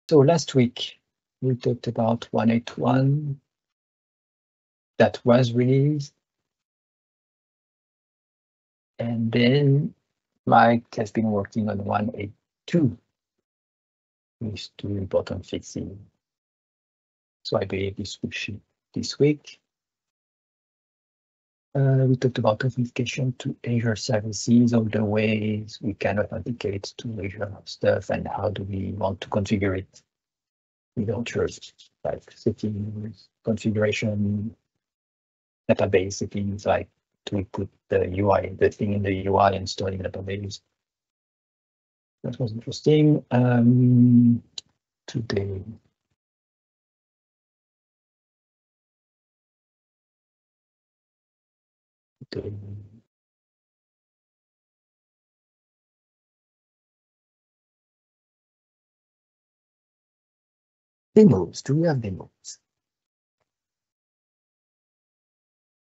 So last week we talked about 181 that was released. And then Mike has been working on 182 with 2 important fixes. So I believe this will ship this week. We talked about authentication to Azure services, all the ways we can authenticate to Azure stuff, and how do we want to configure it with Azure, like settings, configuration, database settings, like do we put the UI, the thing in the UI and store in the database. That was interesting. Today, demos. Do we have demos?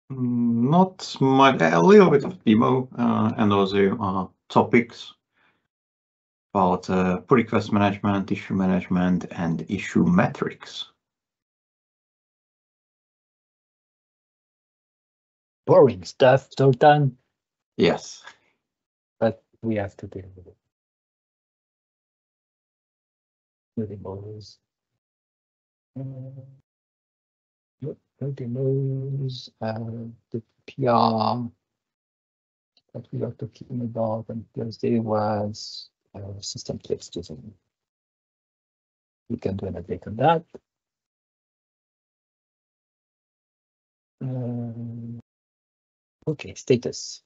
Not much, a little bit of demo and also topics about pull request management, issue management, and issue metrics. Boring stuff, Zoltan. Yes. But we have to deal with it. No demos. No demos. The PR that we are talking about on Thursday was system text design. We can do an update on that. Okay, status.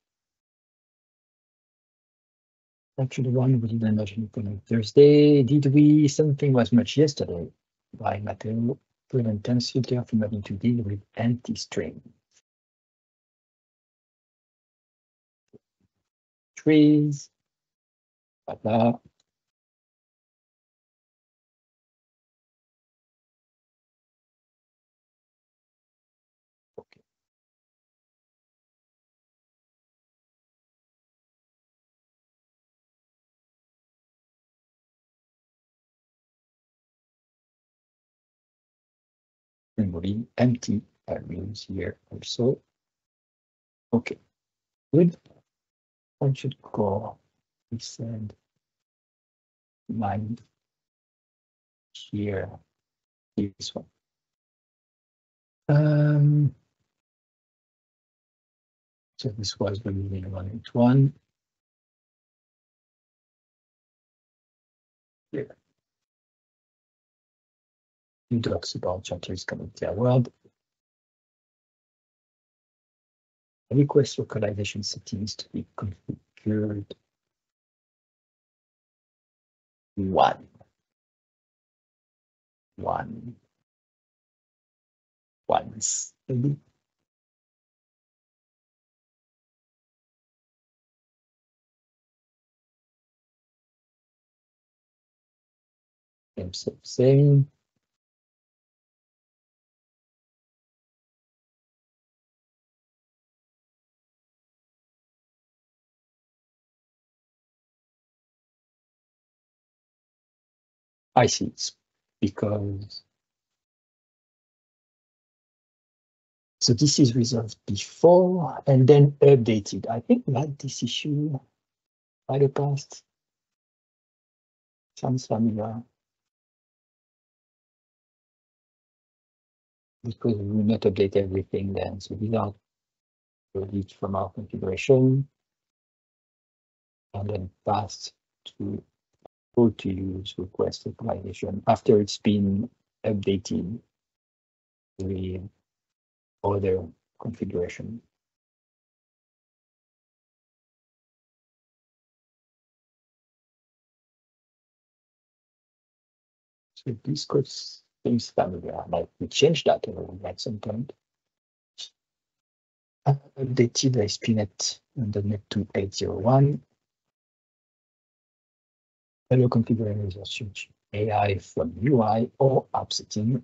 Actually, one we didn't mention on Thursday. Did we? Something was much yesterday by Matteo. Prevent TermsFilter from having to deal with empty string. Trees. Blah. Okay. Removing empty values here also. Okay, good. I should go. We said mine here. This one. So this was removing 181. Here. New docs about Jean-Thierry's coming to our world. Request localization settings to be configured. Once, maybe. Same. I see it's because so this is resolved before and then updated. I think we had this issue by the past. Sounds familiar. Because we will not update everything then. So these are loaded from our configuration and then passed to how to use request localization after it's been updated with other configuration. So this code seems familiar, like we changed that at some point. Updated ASP.NET and the net to 801. Hello, configuring Azure Search AI from UI or app setting.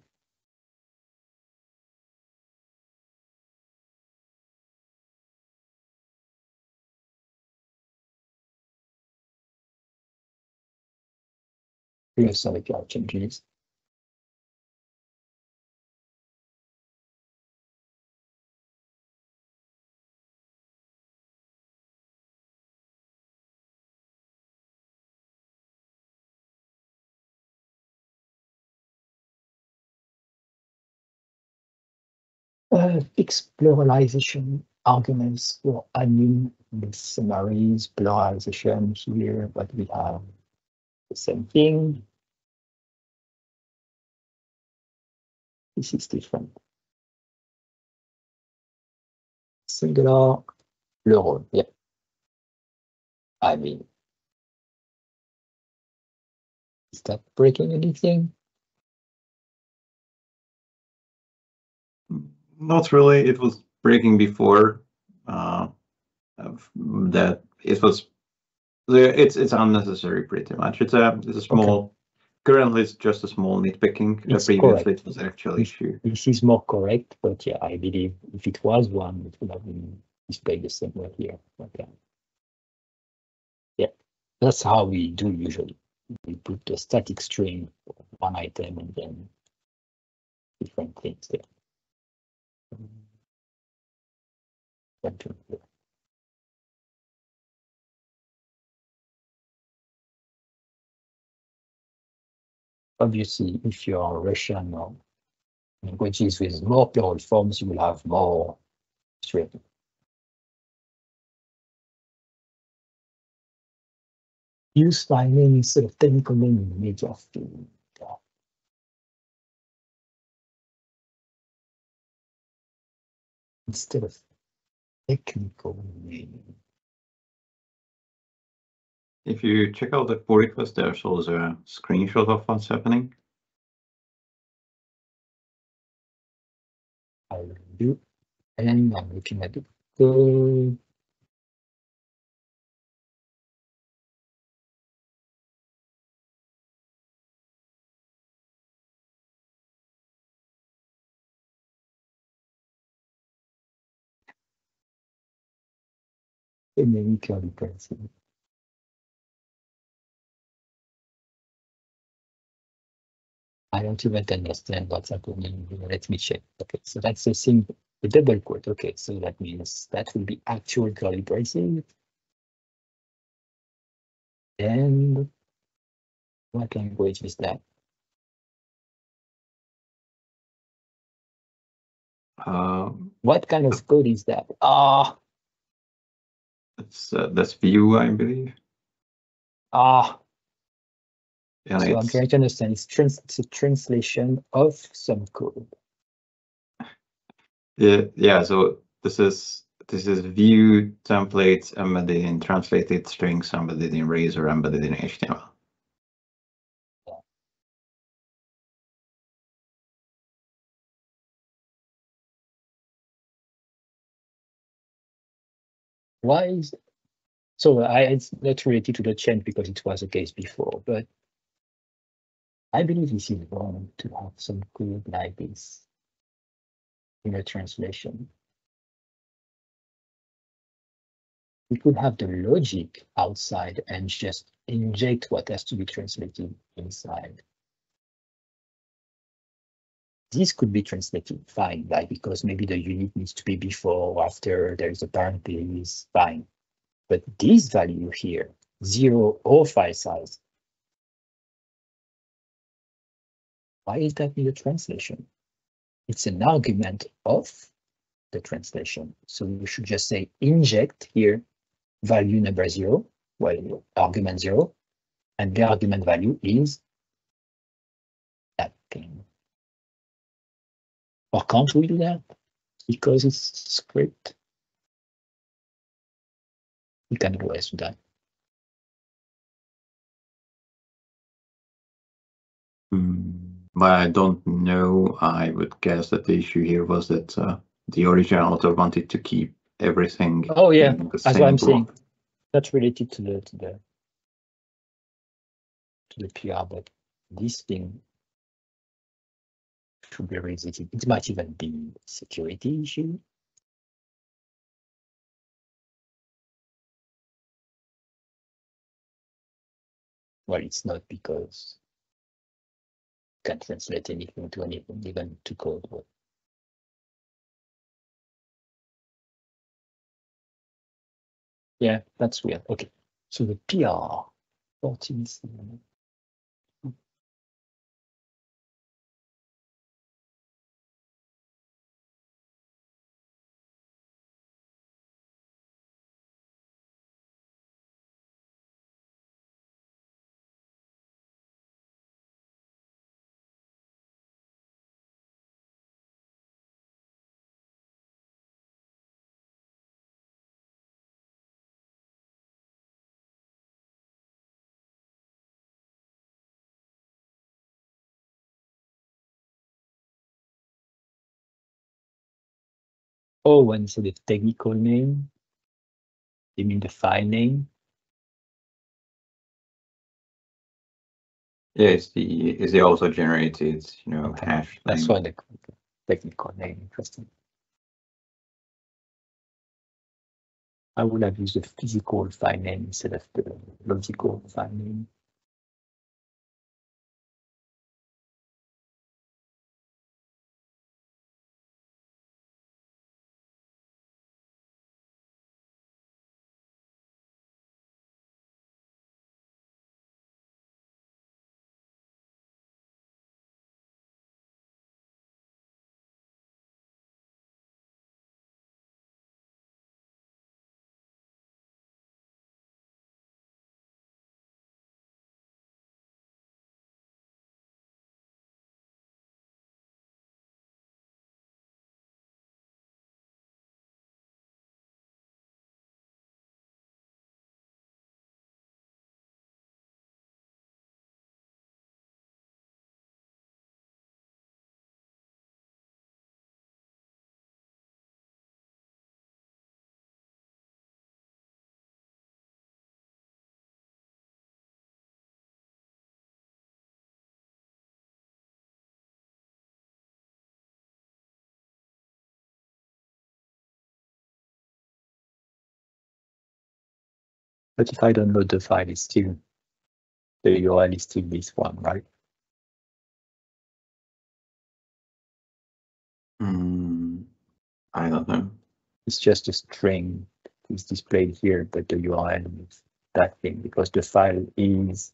previous API changes. Fix pluralization arguments for admin with summaries, pluralization here, but we have the same thing. This is different. Singular, plural, yeah. I mean, is that breaking anything? Not really. It was breaking before that. It was. It's unnecessary pretty much. It's a small. Okay. Currently, it's just a small nitpicking. Previously, correct. It was actually issue. This is more correct, but yeah, I believe if it was one, it would have been displayed the same way here. Okay. Yeah, that's how we do usually. We put the static string for one item and then different things there. Obviously, if you are Russian or languages with more plural forms, you will have more string. Use my name instead of technical name in mediafield. Instead of technical name. If you check out the pull request, there's also a screenshot of what's happening. I will do, and I'm looking at the code. And then curly braces. I don't even understand what's happening. Let me check. Okay, so that's the thing, the double quote. Okay, so that means that will be actual curly braces. And what language is that? What kind of code is that? That's Vue, I believe. Yeah, so I'm trying to understand. It's a translation of some code. Yeah. So this is Vue templates embedded in translated strings, embedded in Razor, embedded in HTML. Why is it? So it's not related to the change because it was the case before, but I believe this is wrong to have some code like this in a translation. We could have the logic outside and just inject what has to be translated inside. This could be translated fine, like because maybe the unit needs to be before or after there is a parenthesis, fine. But this value here, 0 or file size, why is that in the translation? It's an argument of the translation. So we should just say inject here value number 0, well, argument 0, and the argument value is that thing. Or can't we do that? Because it's script. We can always do that. But I don't know. I would guess that the issue here was that the original author wanted to keep everything. Oh yeah, that's what I'm saying. That's related to the PR, but this thing should be revisited. It might even be a security issue. Well, it's not because can translate anything to anything, even to code. Yeah, that's weird. Okay, so the PR 14. Oh, when you say the technical name, you mean the file name? Yeah, it's the auto generated, Okay. hash That's thing. why the technical name. Interesting. I would have used the physical file name instead of the logical file name. But if I download the file, it's still the URL is still this one, right? I don't know. It's just a string is displayed here, but the URL is that thing because the file is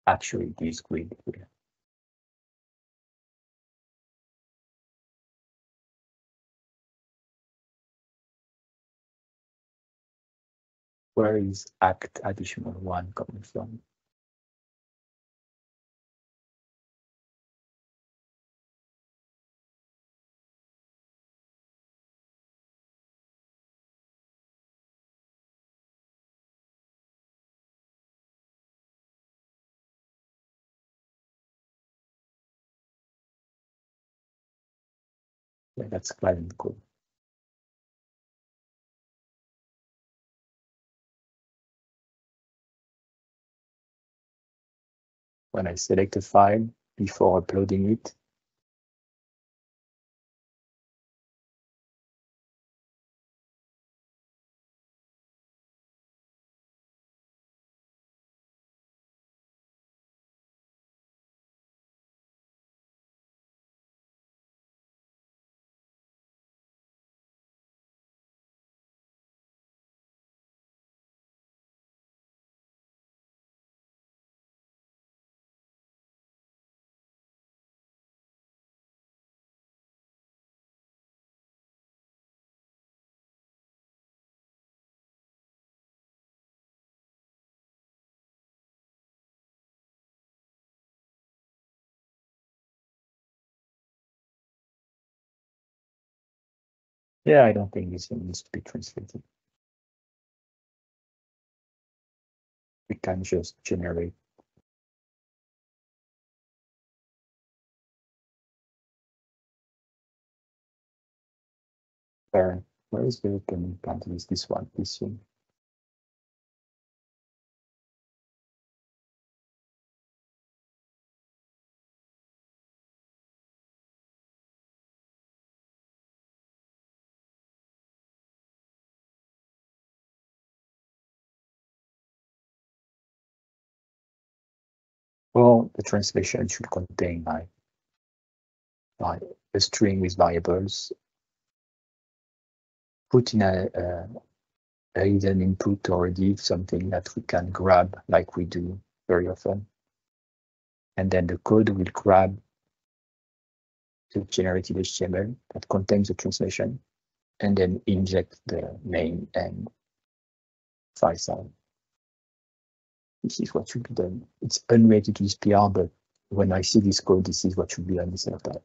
actually this grid here. Where is act additional one coming from? Yeah, that's client code. When I select a file before uploading it, yeah, I don't think this needs to be translated. We can just generate. Where is the opening count? Is this one? This one. Well, the translation should contain like a string with variables, put in a hidden input or a div, something that we can grab like we do very often. And then the code will grab the generated HTML that contains the translation and then inject the name and file size. This is what should be done. It's unrelated to this PR, but when I see this code, this is what should be done instead of that.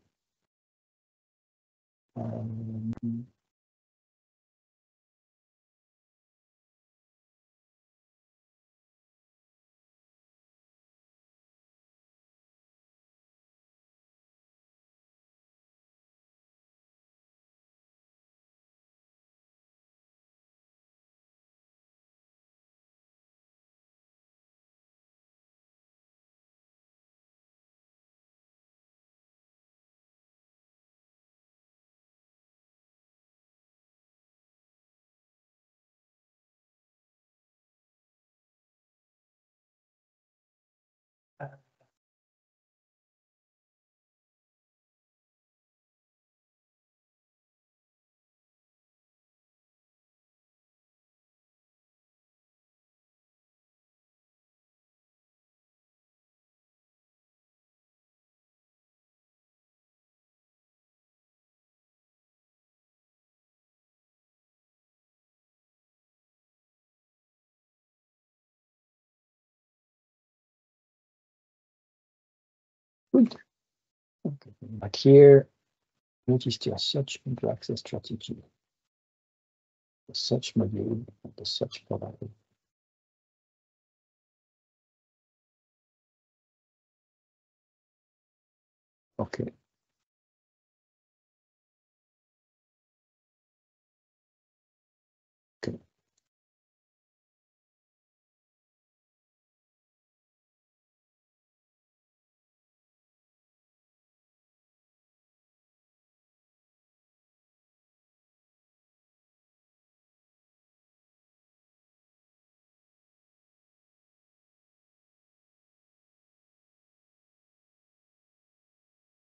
Good. Okay. But here, notice your search into access strategy. The search module and the search provider. Okay. Okay.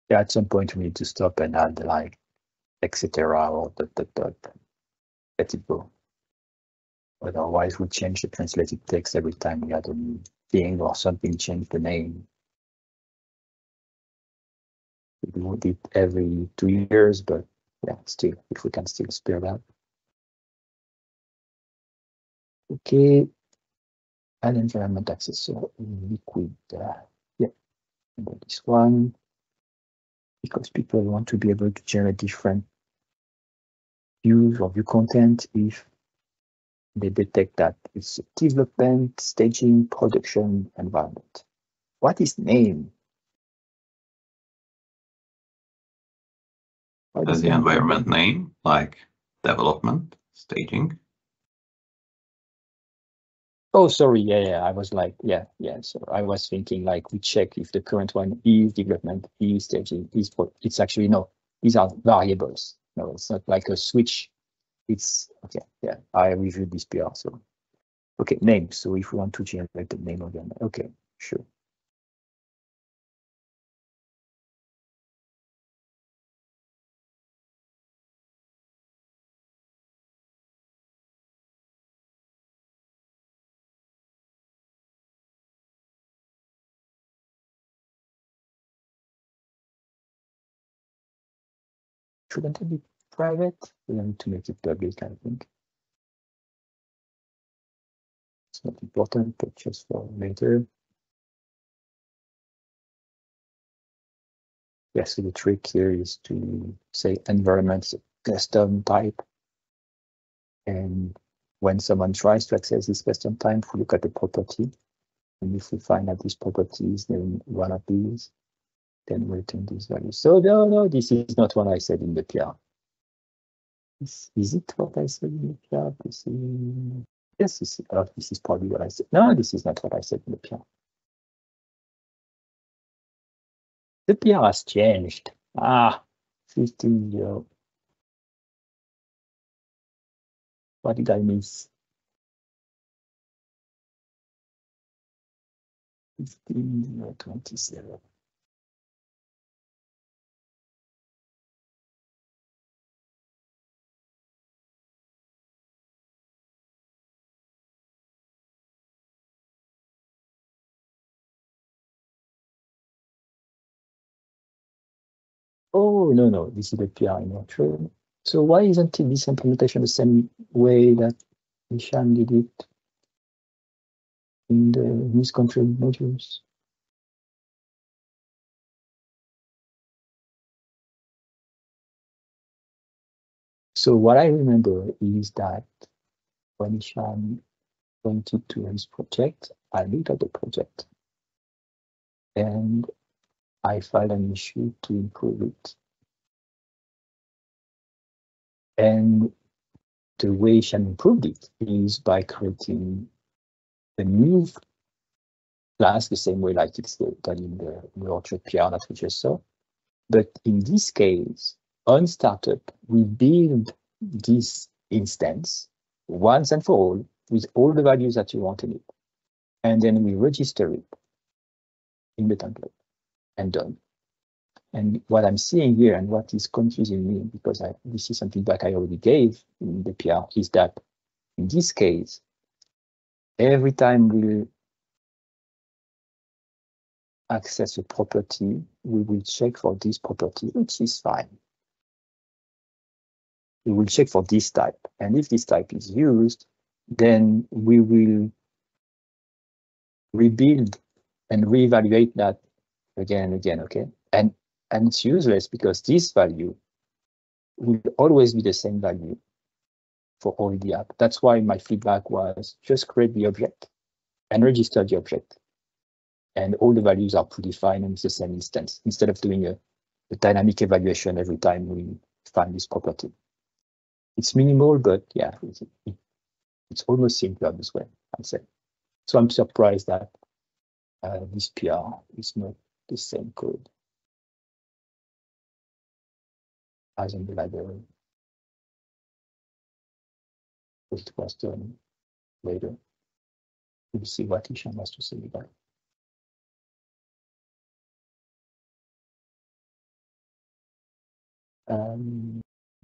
Yeah, at some point we need to stop and add like etc. or dot. Let it go. Otherwise, we change the translated text every time we add a new thing or something, change the name. We do it every 2 years, but yeah, still, if we can still spare that. Okay. Add environment accessor in liquid. Yeah, this one. Because people want to be able to generate different views or view content if they detect that it's a development, staging, production environment. What is name? That's the environment name, like development, staging. Oh, sorry. Yeah. I was like, yeah. So I was thinking like we check if the current one is development, is staging, is for. It's actually no. These are variables. No, it's not like a switch. It's okay. Yeah, I reviewed this PR. So okay, name. So if we want to generate the name again, okay, sure. Shouldn't it be private? We need to make it public, I think. It's not important, but just for later. Yes, so the trick here is to say environment custom type. And when someone tries to access this custom type, we look at the property. And if we find that this property is then one of these, then we return this value. So no, this is not what I said in the PR. Is it what I said in the PR? Yes, this is probably what I said. No, this is not what I said in the PR. The PR has changed. 15 euro. What did I miss? 15.27. Oh, no, this is the PR not true. So why isn't this implementation the same way that Hisham did it in his control modules? So what I remember is that when Hisham pointed to his project, I looked at the project and I filed an issue to improve it. And the way Hisham improved it is by creating a new class the same way like it's done in the orchard PR that we just saw. But in this case, on startup, we build this instance once and for all with all the values that you want in it. And then we register it in the template and done. And what I'm seeing here and what is confusing me, because this is some feedback I already gave in the PR, is that in this case, every time we access a property, we will check for this property, which is fine. We will check for this type. And if this type is used, then we will rebuild and reevaluate that again and again, okay? And it's useless because this value will always be the same value for all the app. That's why my feedback was just create the object and register the object. And all the values are predefined and it's the same instance, instead of doing a dynamic evaluation every time we find this property. It's minimal, but yeah, it's almost simpler this way, I'd say. So I'm surprised that this PR is not the same code as in the library. It was done later. We'll see what Hisham has to say about it.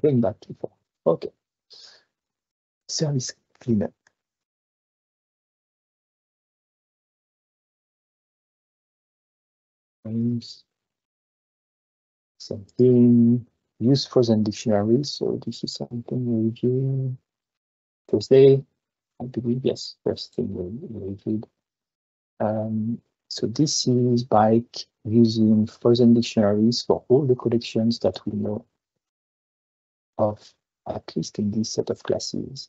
Going back to 4. Okay. Service cleanup. Something use FrozenDictionary. So this is something we're reviewing Thursday, I believe. Yes, first thing we reviewed. So this is by using frozen dictionaries for all the collections that we know of, at least in this set of classes,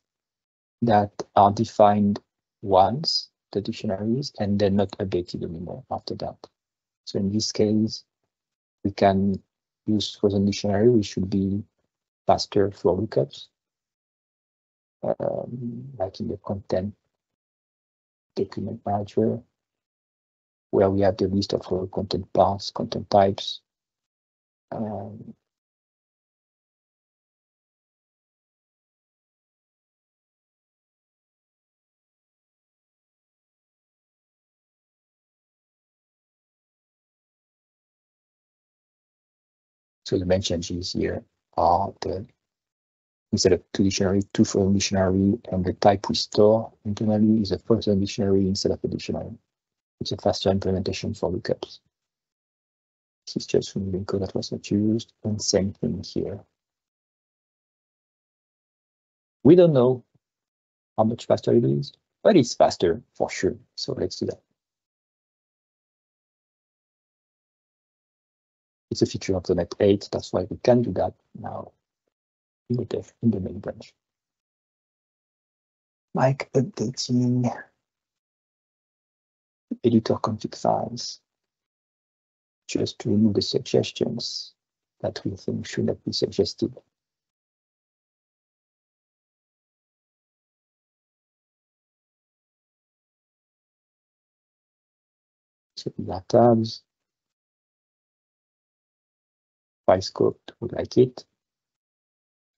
that are defined once, the dictionaries, and then not updated anymore after that. So in this case, we can use frozen dictionary. We should be faster for lookups, like in the content document manager, where we have the list of all content parts, content types. So the main changes here are instead of two dictionary, two frozen dictionary, and the type we store internally is a frozen dictionary instead of a dictionary. It's a faster implementation for lookups. This is just removing code that was not used, and same thing here. We don't know how much faster it is, but it's faster for sure. So let's do that. It's a feature of the Net 8. That's why we can do that now in the main branch. Like updating editorconfig files, just to remove the suggestions that we think should not be suggested. So we have tabs, file scope, we like it.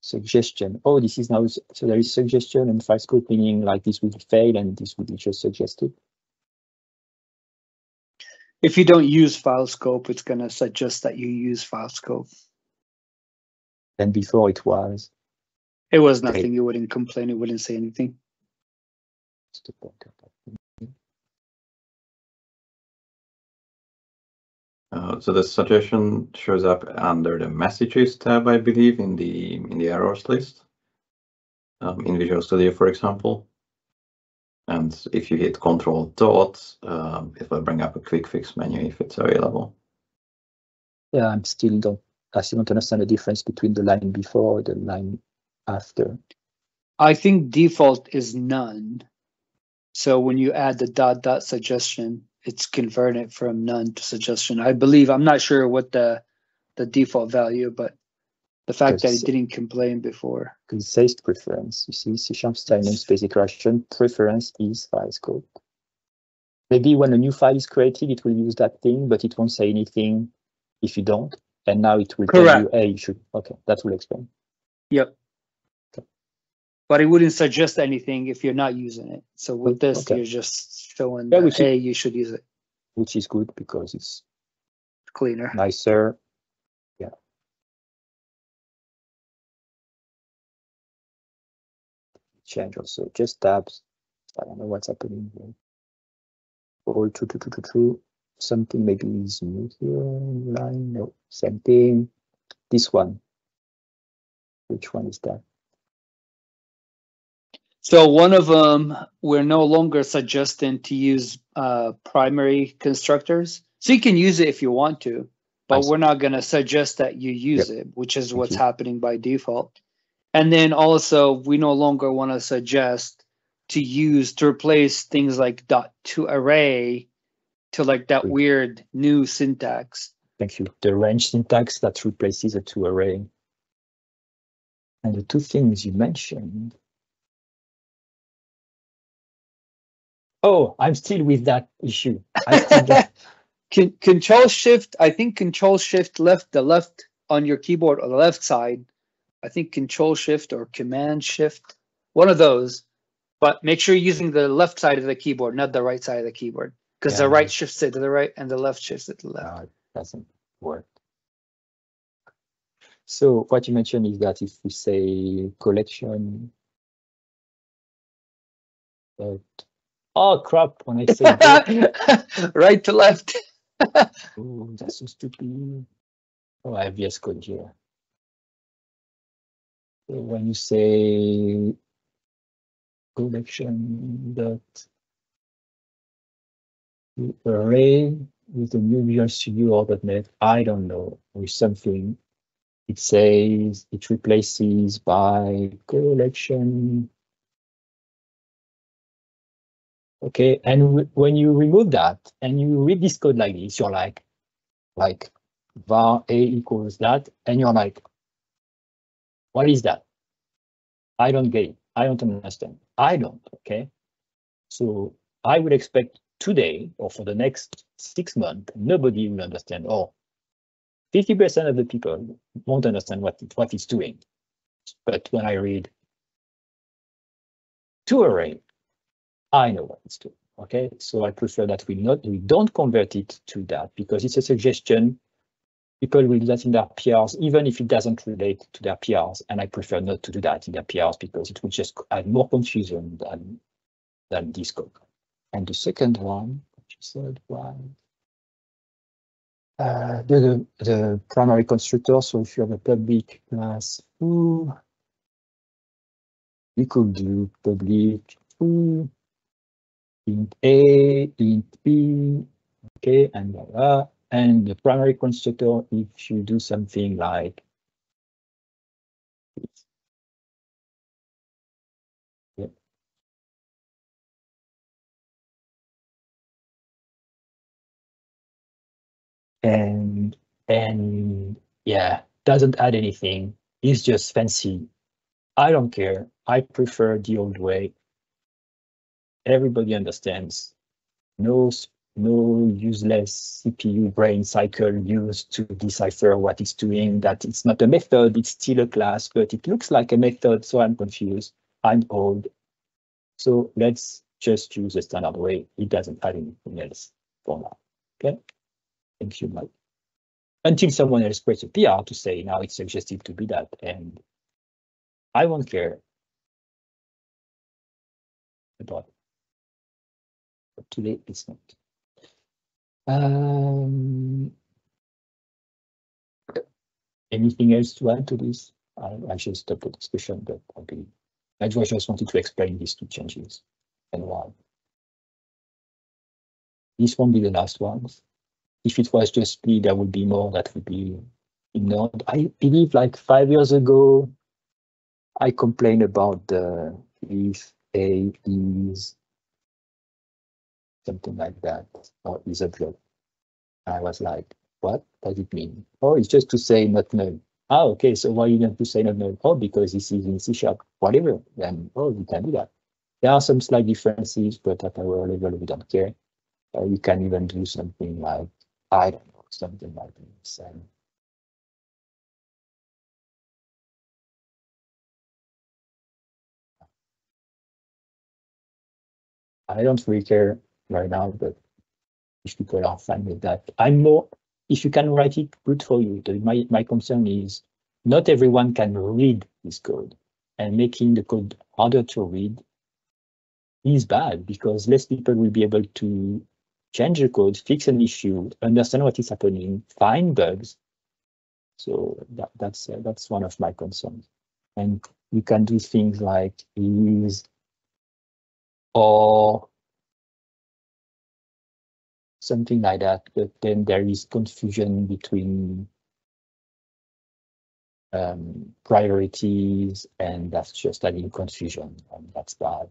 Suggestion. Oh, this is now, so there is suggestion and file scope, meaning like this will fail and this will be just suggested. If you don't use file scope, it's going to suggest that you use file scope. And before it was. It was nothing. You wouldn't complain. It wouldn't say anything. So the suggestion shows up under the messages tab, I believe, in the errors list, in Visual Studio, for example. And if you hit Control dot, it will bring up a quick fix menu if it's available. Yeah, I still don't understand the difference between the line before and the line after. I think default is none. So when you add the dot suggestion, it's converted from none to suggestion. I believe, I'm not sure what the default value, but the fact that it didn't complain before. Because it says preference. You see, C# style namespace declaration, preference is file scope. Maybe when a new file is created, it will use that thing, but it won't say anything if you don't. And now it will tell you, hey, you should. Okay, that will explain. Yep. Okay. But it wouldn't suggest anything if you're not using it. So with this, you're just showing that, hey, you should use it. Which is good because it's cleaner, nicer. Yeah. Change also just tabs. I don't know what's happening here. All true. Something maybe is new here. Line, no, same thing. This one. Which one is that? So one of them, we're no longer suggesting to use primary constructors. So you can use it if you want to, but we're not going to suggest that you use it, which is what's happening by default. And then also, we no longer want to suggest to replace things like .toArray to like that weird new syntax. Thank you. The range syntax that replaces a toArray. And the two things you mentioned. Oh, I'm still with that issue. Control Shift, I think Control Shift left on your keyboard on the left side. I think Control Shift or Command Shift, one of those. But make sure you're using the left side of the keyboard, not the right side of the keyboard, because the right shifts it to the right and the left shifts it to the left. No, it doesn't work. So what you mentioned is that if we say collection, oh crap! When I say right to left. Oh, that's so stupid. Oh, I have VS Code here. So when you say collection dot array with the new Visual Studio or .NET, I don't know, with something, it says it replaces by collection. Okay, and when you remove that and you read this code like this, you're like var a equals that, and you're like, what is that? I don't get it. I don't understand. I don't, okay? So I would expect today or for the next 6 months, nobody will understand. Or 50% of the people won't understand what it's doing. But when I read toArray, I know what it's doing. Okay, so I prefer that we don't convert it to that because it's a suggestion. People will do that in their PRs, even if it doesn't relate to their PRs. And I prefer not to do that in their PRs because it will just add more confusion than this code. And the second one, which you said was the primary constructor. So if you have a public class foo, you could do public foo, int A, int B, okay, and blah, blah. And the primary constructor, if you do something like this. Yeah. And yeah, doesn't add anything. It's just fancy. I don't care. I prefer the old way. Everybody understands. No useless CPU brain cycle used to decipher what it's doing, that it's not a method, it's still a class, but it looks like a method, so I'm confused. I'm old. So let's just use the standard way. It doesn't add anything else for now. Okay, thank you, Mike. Until someone else creates a PR to say now it's suggested to be that, and I won't care about it. But today it's not. Anything else to add to this? I should stop the discussion, but I just wanted to explain these two changes and why. This won't be the last ones. If it was just me, there would be more that would be ignored. I believe like 5 years ago, I complained about the if A is something like that, or is a block. I was like, what does it mean? Oh, it's just to say not null. Ah, okay, so why you want to say not null? Oh, because this is in C#, whatever. Then, oh, you can do that. There are some slight differences, but at our level, we don't care. You can even do something like, I don't know, something like this. I don't really care right now, but if people are fine with that, I'm more, if you can write it, good for you. My concern is not everyone can read this code, and making the code harder to read is bad because less people will be able to change the code, fix an issue, understand what is happening, find bugs. So that's one of my concerns. And you can do things like is or something like that, but then there is confusion between priorities, and that's just adding confusion, and that's bad.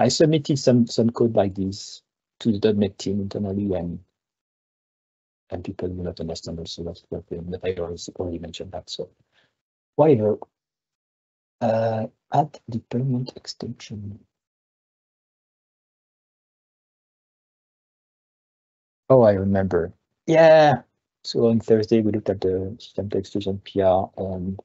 I submitted some code like this to the .NET team internally, and people do not understand also. That's what I already mentioned that. So whatever. Add deployment extension. Oh, I remember. Yeah. So on Thursday we looked at the system text fusion PR, and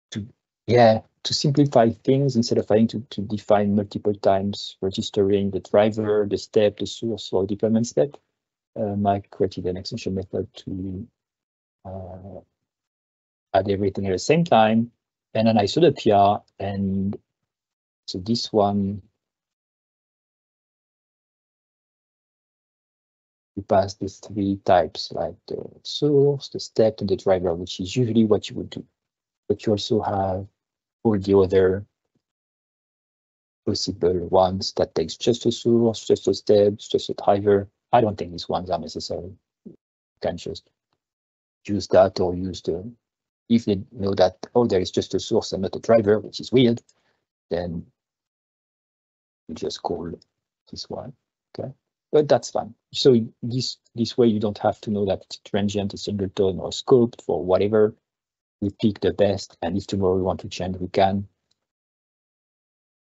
to simplify things, instead of having to define multiple times registering the driver, the step, the source, or deployment step, Mike created an extension method to add everything at the same time. And then I saw the PR, and so this one, we pass the 3 types, like the source, the step, and the driver, which is usually what you would do. But you also have all the other possible ones that takes just a source, just a step, just a driver. I don't think these ones are necessary. You can just use that, or use the, if they know that, oh, there is just a source and not a driver, which is weird, then you just call this one, okay? But that's fine. So this way you don't have to know that it's transient, a singleton, or scoped for whatever. We pick the best, and if tomorrow we want to change, we can.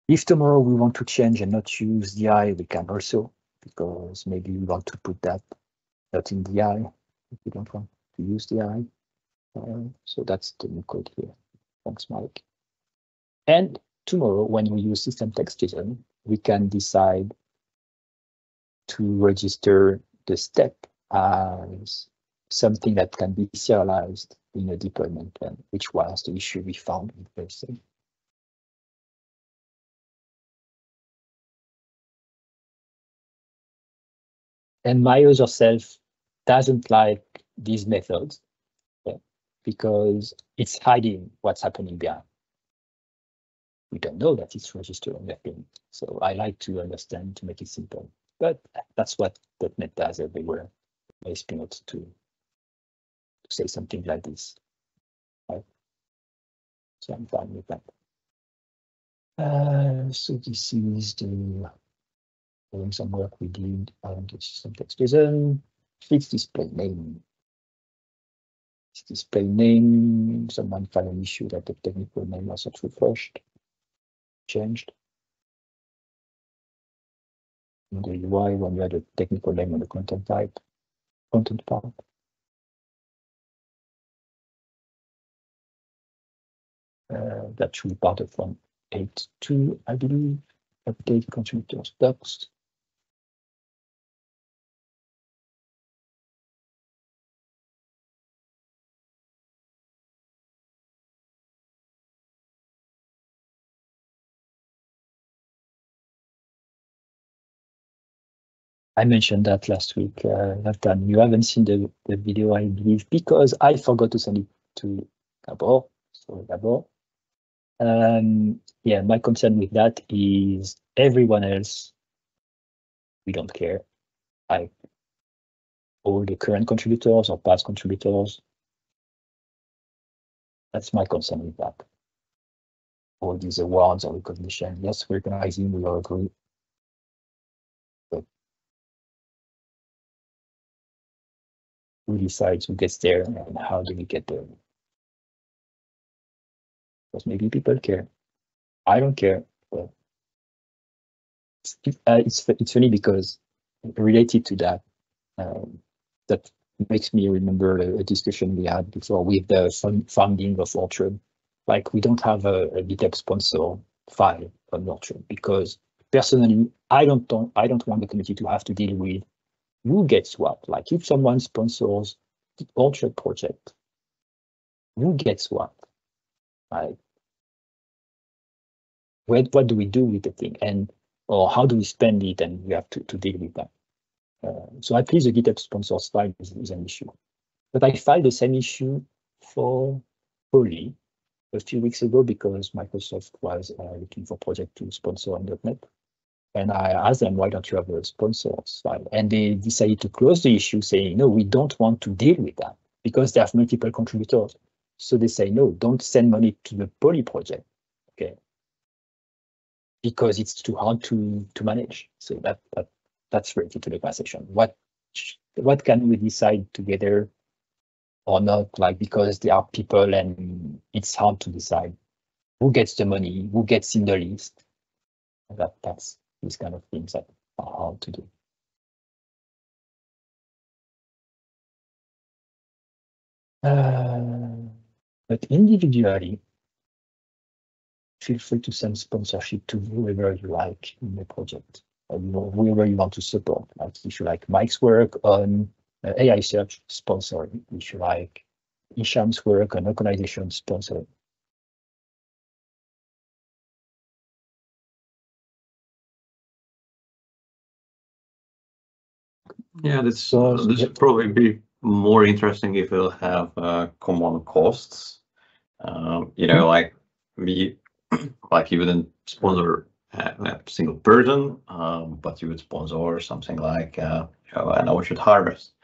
If tomorrow we want to change and not use DI, we can also, because maybe we want to put that not in DI if we don't want to use DI. So that's the new code here. Thanks, Mike. And tomorrow, when we use system text JSON, we can decide to register the step as something that can be serialized in a deployment plan, which was the issue we found in Thursday. And my other self doesn't like these methods, because it's hiding what's happening behind. We don't know that it's registered on that thing. So I like to understand, to make it simple. But that's what .NET does everywhere. I not to say something like this. Right? So I'm fine with that. So this is the doing some work we did on the system text JSON. Fix display name. Display name. Someone found an issue that the technical name was not refreshed, changed. In the UI, when you had a technical name on the content type, content part. That should be part of 1.8.2, I believe. Update contributors docs. I mentioned that last week. Nathan, you haven't seen the video, I believe, because I forgot to send it to Gabor. So Gabor. Yeah, my concern with that is everyone else, we don't care. Like all the current contributors or past contributors. That's my concern with that. All these awards or recognition, yes, recognizing, we all agree. But who decides who gets there and how do we get there? Because maybe people care. I don't care. But it's funny because related to that, that makes me remember a discussion we had before with the founding of Orchard. Like we don't have a GitHub sponsor file on Orchard because personally, I don't want the community to have to deal with who gets what. Like if someone sponsors the Orchard project, who gets what? Like what do we do with the thing, and or how do we spend it, and we have to deal with that. So at least the GitHub sponsors file is an issue. But I filed the same issue for Poly a few weeks ago because Microsoft was looking for project to sponsor on .NET. And I asked them, why don't you have a sponsors file? And they decided to close the issue saying, no, we don't want to deal with that because they have multiple contributors. So they say, no, don't send money to the Poly project, okay? Because it's too hard to manage. So that's related to the conversation. What can we decide together or not? Like because there are people and it's hard to decide who gets the money, who gets in the list. That's these kind of things that are hard to do. But individually, feel free to send sponsorship to whoever you like in the project, or whoever you want to support. Like if you like Mike's work on AI search, sponsor it. If you like Hisham's work on localization, sponsor it. Yeah, this would probably be more interesting if we'll have common costs. You know, like you wouldn't sponsor a single person, but you would sponsor something like an Orchard Harvest,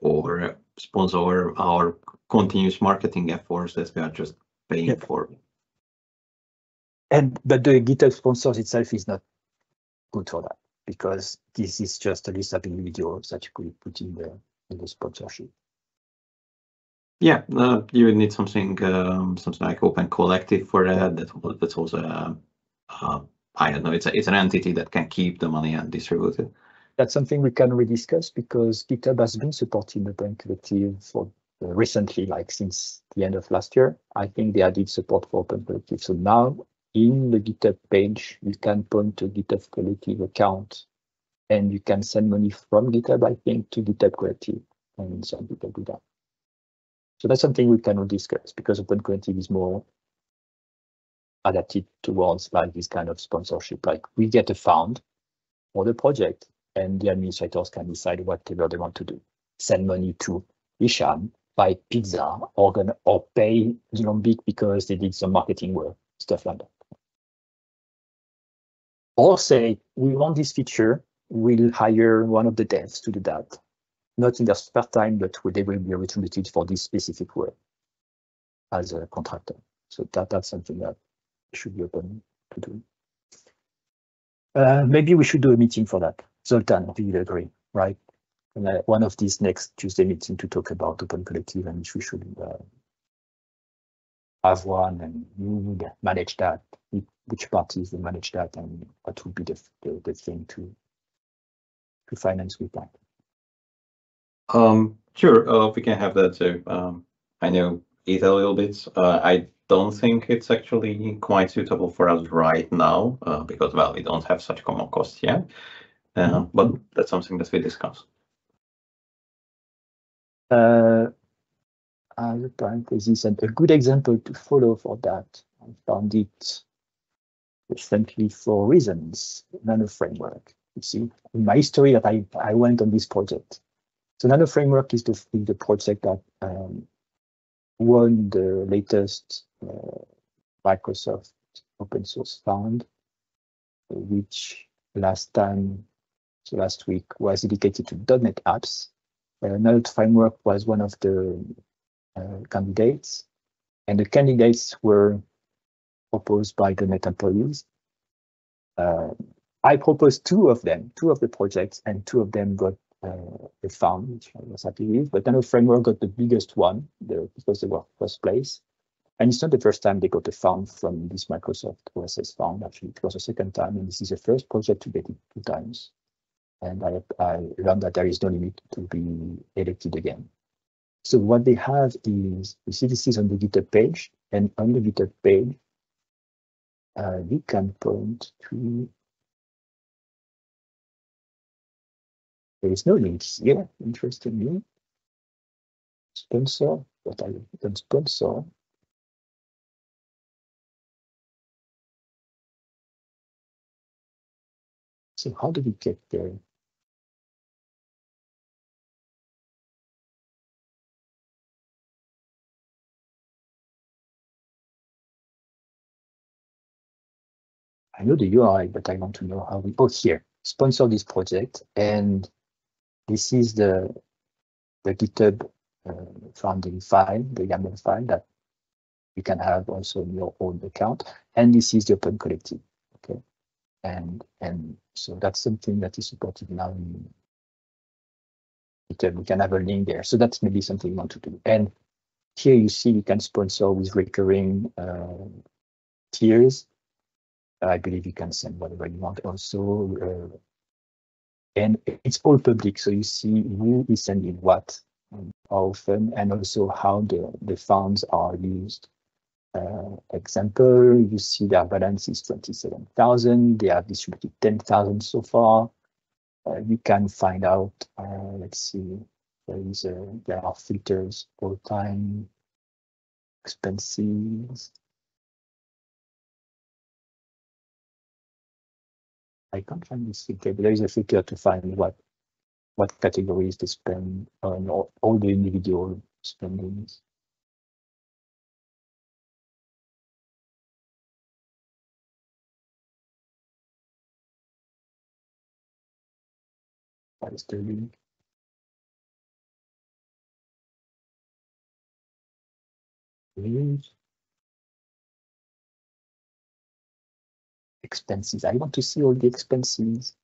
or sponsor our continuous marketing efforts that we are just paying for. But the GitHub sponsors itself is not good for that, because this is just a list of individuals that you could put in the sponsorship. Yeah, you would need something like Open Collective for that. That's also I don't know. It's an entity that can keep the money and distribute it. That's something we can rediscuss because GitHub has been supporting Open Collective for recently, like since the end of last year. I think they added support for Open Collective. So now in the GitHub page, you can point to GitHub Collective account and you can send money from GitHub, I think, to GitHub Collective, and some people do that. So that's something we can discuss because Open Collective is more adapted towards like this kind of sponsorship. Like we get a fund for the project and the administrators can decide whatever they want to do. Send money to Hisham, buy pizza, or pay Lombiq because they did some marketing work, stuff like that. Or say, we want this feature, we'll hire one of the devs to do that. Not in their spare time, but they will be retributed for this specific work as a contractor. So that's something that should be open to do. Maybe we should do a meeting for that. Zoltan, do you agree, right? And one of these next Tuesday meeting to talk about Open Collective, and we should have one, and you would manage that. Which parties will manage that, and what would be the thing to finance with that? Sure, we can have that too. I know it a little bit. I don't think it's actually quite suitable for us right now because, well, we don't have such common costs yet. But that's something that we discuss. As a parenthesis, and a good example to follow for that, I found it recently for Reasons, Nano Framework. You see, in my history that I went on this project. So Nano Framework is the project that won the latest Microsoft open source fund, which last week was dedicated to .NET apps. Nano Framework was one of the candidates, and the candidates were proposed by the .NET employees. I proposed two of the projects, and two of them got a fund, which I was happy with. But Nano Framework got the biggest one because they were first place. And it's not the first time they got a fund from this Microsoft OSS fund. Actually, it was the second time, and this is the first project to get it 2 times. And I learned that there is no limit to be elected again. So what they have is, you see, this is on the GitHub page, and on the GitHub page, you can point to. There is no links here, interestingly. Sponsor, but I don't sponsor. So how do we get there? I know the URI, but I want to know how we, here, sponsor this project. And this is the GitHub founding file, the YAML file that you can have also in your own account. And this is the Open Collective, okay? And so that's something that is supported now in GitHub. We can have a link there. So that's maybe something you want to do. And here you see you can sponsor with recurring tiers. I believe you can send whatever you want also. And it's all public, so you see who is sending what, how often, and also how the funds are used. Example, you see their balance is 27,000. They have distributed 10,000 so far. You can find out, let's see, there are filters all time, expenses. I can't find this filter, but there is a filter to find what categories they spend on all the individual spendings. That is the link. Expenses. I want to see all the expenses.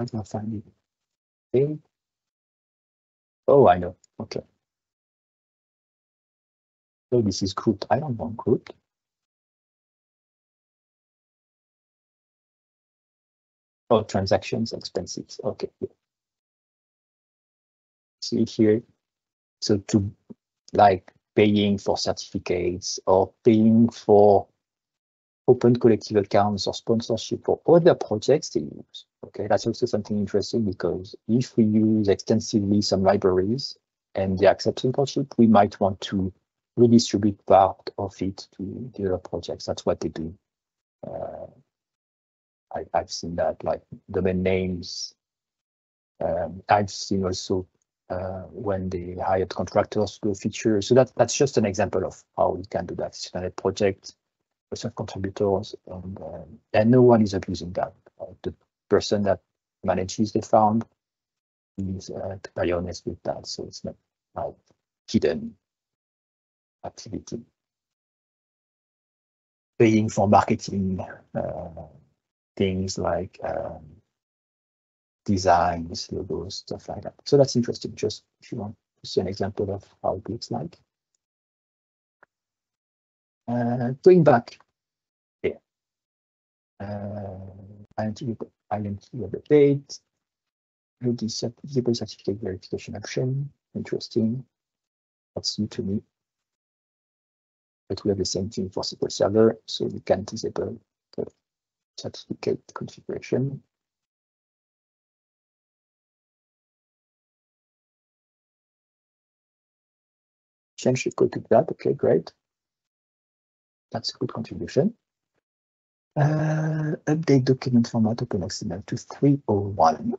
I can find it. Okay. Oh, I know. Okay. So this is grouped. I don't want grouped. Oh, transactions expenses. Okay. See here. So to like paying for certificates or paying for open collective accounts or sponsorship for other projects they use. Okay, that's also something interesting because if we use extensively some libraries and they accept sponsorship, we might want to redistribute part of it to the other projects. That's what they do. I've seen that, like domain names. I've seen also when they hired contractors to do features. So that's just an example of how we can do that. It's a project. Contributors, and no one is abusing that. The person that manages the fund is very honest with that, so it's not like hidden activity. Paying for marketing things like designs, logos, stuff like that. So that's interesting. Just if you want to see an example of how it looks like. Going back. Identity of the date, DisableSSLCertificate verification option. Interesting. That's new to me. But we have the same thing for SQL Server, so we can disable the certificate configuration. Change the code to that. Okay, great. That's a good contribution. Update document format OpenXml to 301.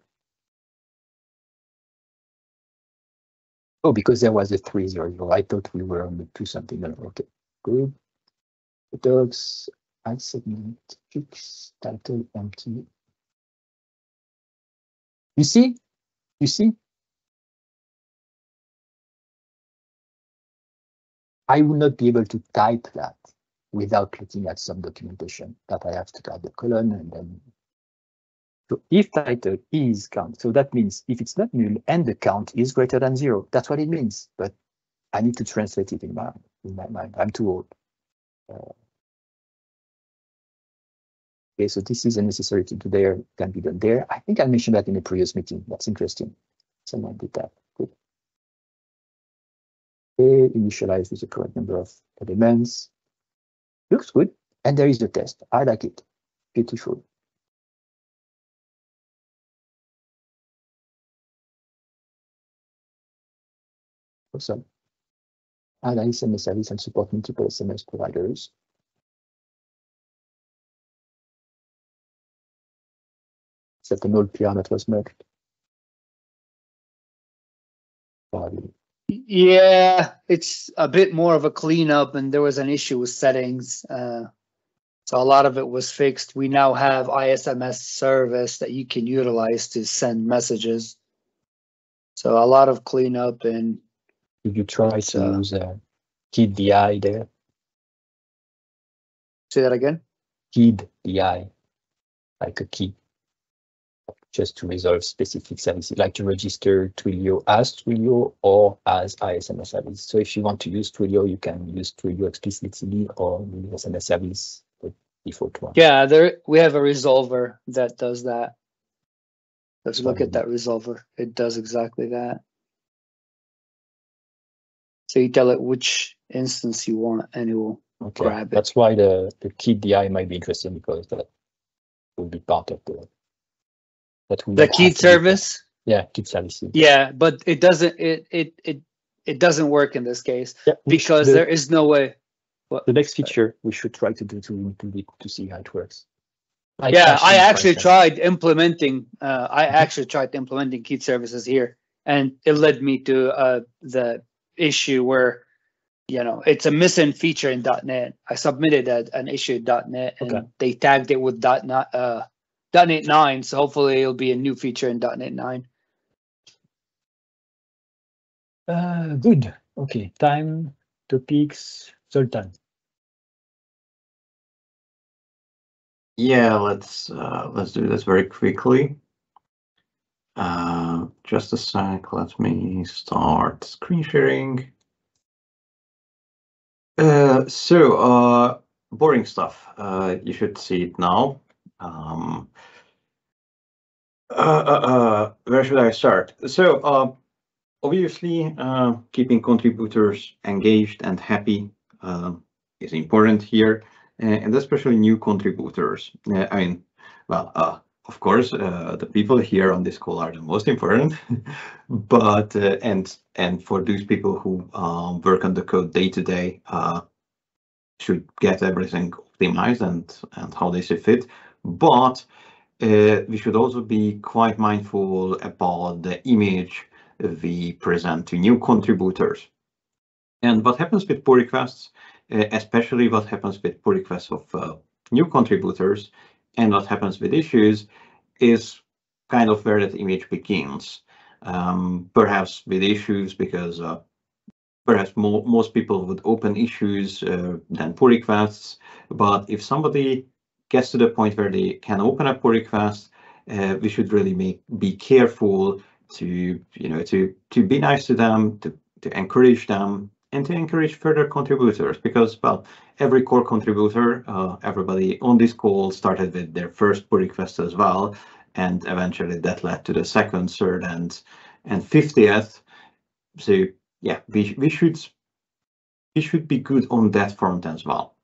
Oh, because there was a 300. I thought we were on the 2 something. Okay, good. The docs, AddSegment, fix, title, empty. You see? You see? I will not be able to type that without looking at some documentation that I have to add the colon and then. So if title is count, so that means if it's not null and the count is greater than 0, that's what it means. But I need to translate it in my mind. I'm too old. Okay, so this is unnecessary to do there, can be done there. I think I mentioned that in a previous meeting. That's interesting. Someone did that. Good. Okay, initialize with the correct number of elements. Looks good. And there is the test. I like it. Beautiful. Awesome. Add ISmsService and support multiple SMS providers. Is that an old PR that was merged? Probably. Yeah, it's a bit more of a cleanup, and there was an issue with settings. So a lot of it was fixed. We now have ISmsService that you can utilize to send messages. So a lot of cleanup. And did you try to use keyed DI there? Say that again? Keyed DI, like a key, just to resolve specific services, like to register Twilio as Twilio or as ISmsService. So if you want to use Twilio, you can use Twilio explicitly or ISmsService, the default one. Yeah, we have a resolver that does that. Let's look at that resolver. It does exactly that. So you tell it which instance you want, and it will grab it. That's why the keyed DI might be interesting, because that will be part of the. The keyed service. Yeah, keyed service. Yeah, but it doesn't. It doesn't work in this case, because there is no way. The next feature we should try to do to see how it works. I actually tried implementing. Keyed services here, and it led me to the issue where, it's a missing feature in .NET. I submitted an issue in .NET, and they tagged it with .NET 9. So hopefully it'll be a new feature in .NET 9. Good. Okay. Time, topics, Sultan. Yeah, let's do this very quickly. Just a sec. Let me start screen sharing. So boring stuff. You should see it now. Where should I start? So obviously, keeping contributors engaged and happy is important here, and especially new contributors. Of course, the people here on this call are the most important, but and for those people who work on the code day to day, should get everything optimized and how they should fit. But we should also be quite mindful about the image we present to new contributors. And what happens with pull requests, especially what happens with pull requests of new contributors, and what happens with issues, is kind of where that image begins. Perhaps with issues, because perhaps most people would open issues than pull requests. But if somebody gets to the point where they can open a pull request, we should really be careful to be nice to them, to encourage them, and to encourage further contributors, because, well, every core contributor, everybody on this call started with their first pull request as well, and eventually that led to the second, third, and 50th. So yeah, we should be good on that front as well.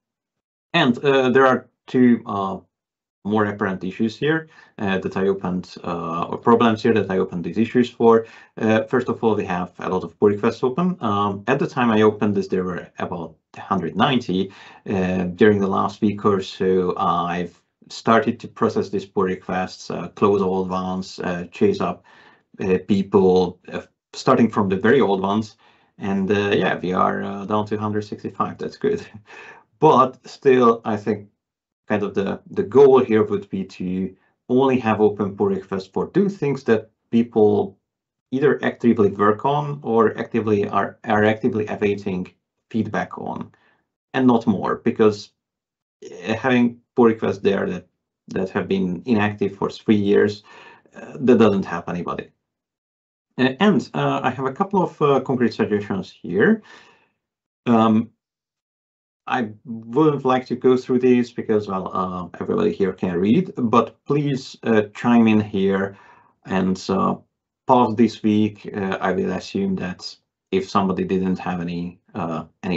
And there are two more apparent issues here that I opened, or problems here that I opened these issues for. First of all, we have a lot of pull requests open. At the time I opened this, there were about 190. During the last week or so, I've started to process these pull requests, close old ones, chase up people, starting from the very old ones. And yeah, we are down to 165. That's good. But still, I think kind of the goal here would be to only have open pull requests for two things that people either actively work on or actively are actively awaiting feedback on, and not more, because having pull requests there that have been inactive for 3 years, that doesn't help anybody. And I have a couple of concrete suggestions here. I wouldn't like to go through these because, well, everybody here can read, but please chime in here and pause this week. I will assume that if somebody didn't have any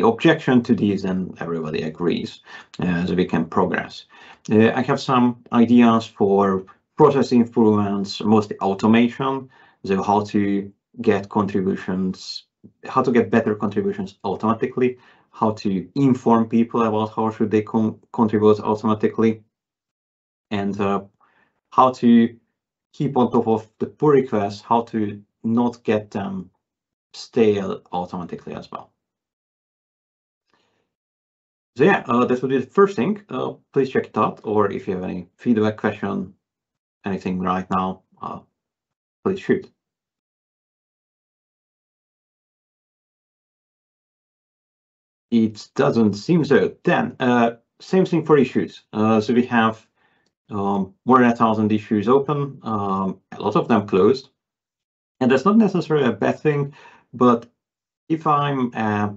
objection to these, then everybody agrees, so we can progress. I have some ideas for process improvements, mostly automation, so how to get contributions, how to get better contributions automatically, how to inform people about how should they contribute automatically, and how to keep on top of the pull requests, how to not get them stale automatically as well. So yeah, that would be the first thing. Please check it out, or if you have any feedback, question, anything right now, please shoot. It doesn't seem so. Then, same thing for issues. So we have more than 1,000 issues open, a lot of them closed. And that's not necessarily a bad thing, but if I'm a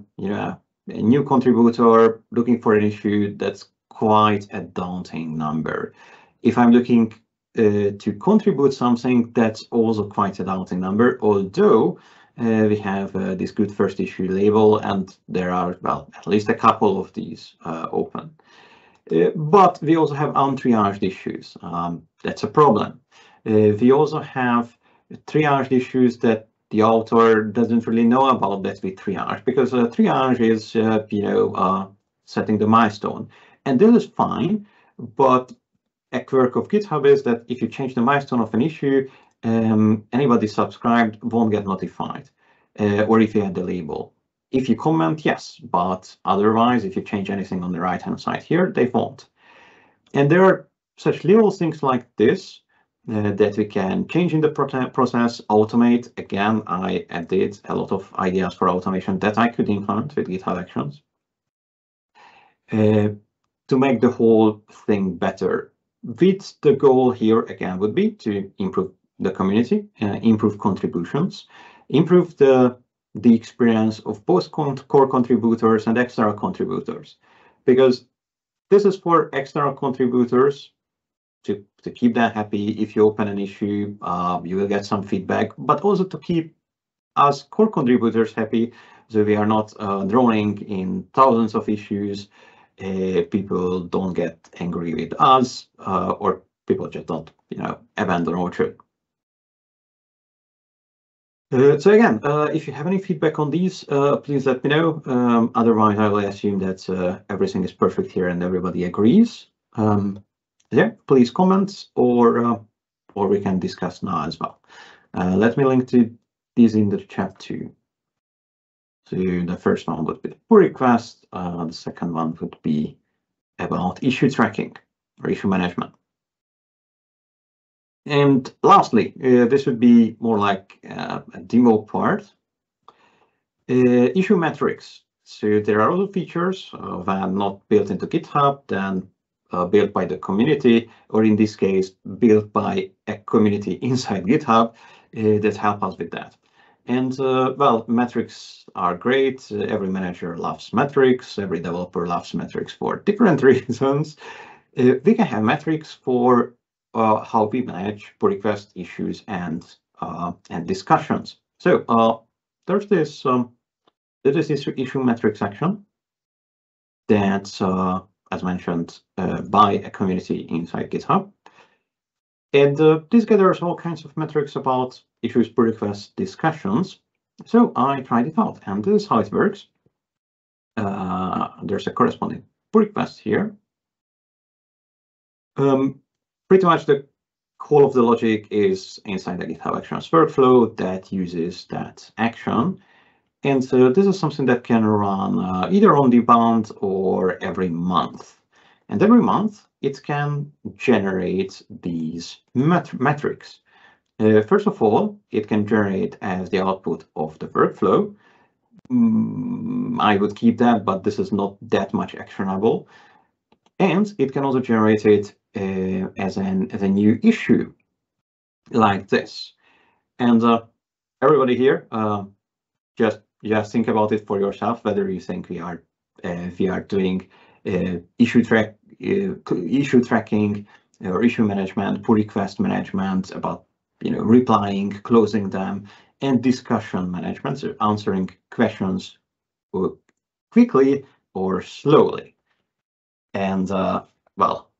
new contributor looking for an issue, that's quite a daunting number. If I'm looking to contribute something, that's also quite a daunting number, although we have this good first issue label, and there are, well, at least a couple of these open. But we also have untriaged issues. That's a problem. We also have triaged issues that the author doesn't really know about that we triage, because triage is, setting the milestone. And this is fine, but a quirk of GitHub is that if you change the milestone of an issue, anybody subscribed won't get notified, or if you add the label. If you comment, yes, but otherwise, if you change anything on the right-hand side here, they won't. And there are such little things like this that we can change in the process, automate. Again, I added a lot of ideas for automation that I could implement with GitHub Actions to make the whole thing better. With the goal here, again, would be to improve the community, improve contributions, improve the experience of both core contributors and external contributors, because this is for external contributors to keep them happy. If you open an issue, you will get some feedback, but also to keep us core contributors happy, so we are not drowning in thousands of issues. People don't get angry with us, or people just don't, abandon Orchard. So again, if you have any feedback on these, please let me know. Otherwise, I will assume that everything is perfect here and everybody agrees. Yeah, please comment, or we can discuss now as well. Let me link to these in the chat too. So the first one would be the pull request. The second one would be about issue tracking or issue management. And lastly, this would be more like a demo part. Issue metrics. So there are other features that not built into GitHub, then built by the community, or in this case, built by a community inside GitHub that help us with that. And well, metrics are great. Every manager loves metrics. Every developer loves metrics for different reasons. We can have metrics for how we manage pull request issues and discussions. So there's this issue metrics section that's as mentioned by a community inside GitHub, and this gathers all kinds of metrics about issues, pull request, discussions. So I tried it out, and this is how it works. There's a corresponding pull request here. Pretty much the core of the logic is inside the GitHub Actions workflow that uses that action. And so this is something that can run either on demand or every month. And every month it can generate these metrics. First of all, it can generate as the output of the workflow. I would keep that, but this is not that much actionable. And it can also generate it as a new issue like this. And everybody here, just think about it for yourself, whether you think we are doing issue tracking or issue management, pull request management, about replying, closing them, and discussion management, so answering questions quickly or slowly. And well,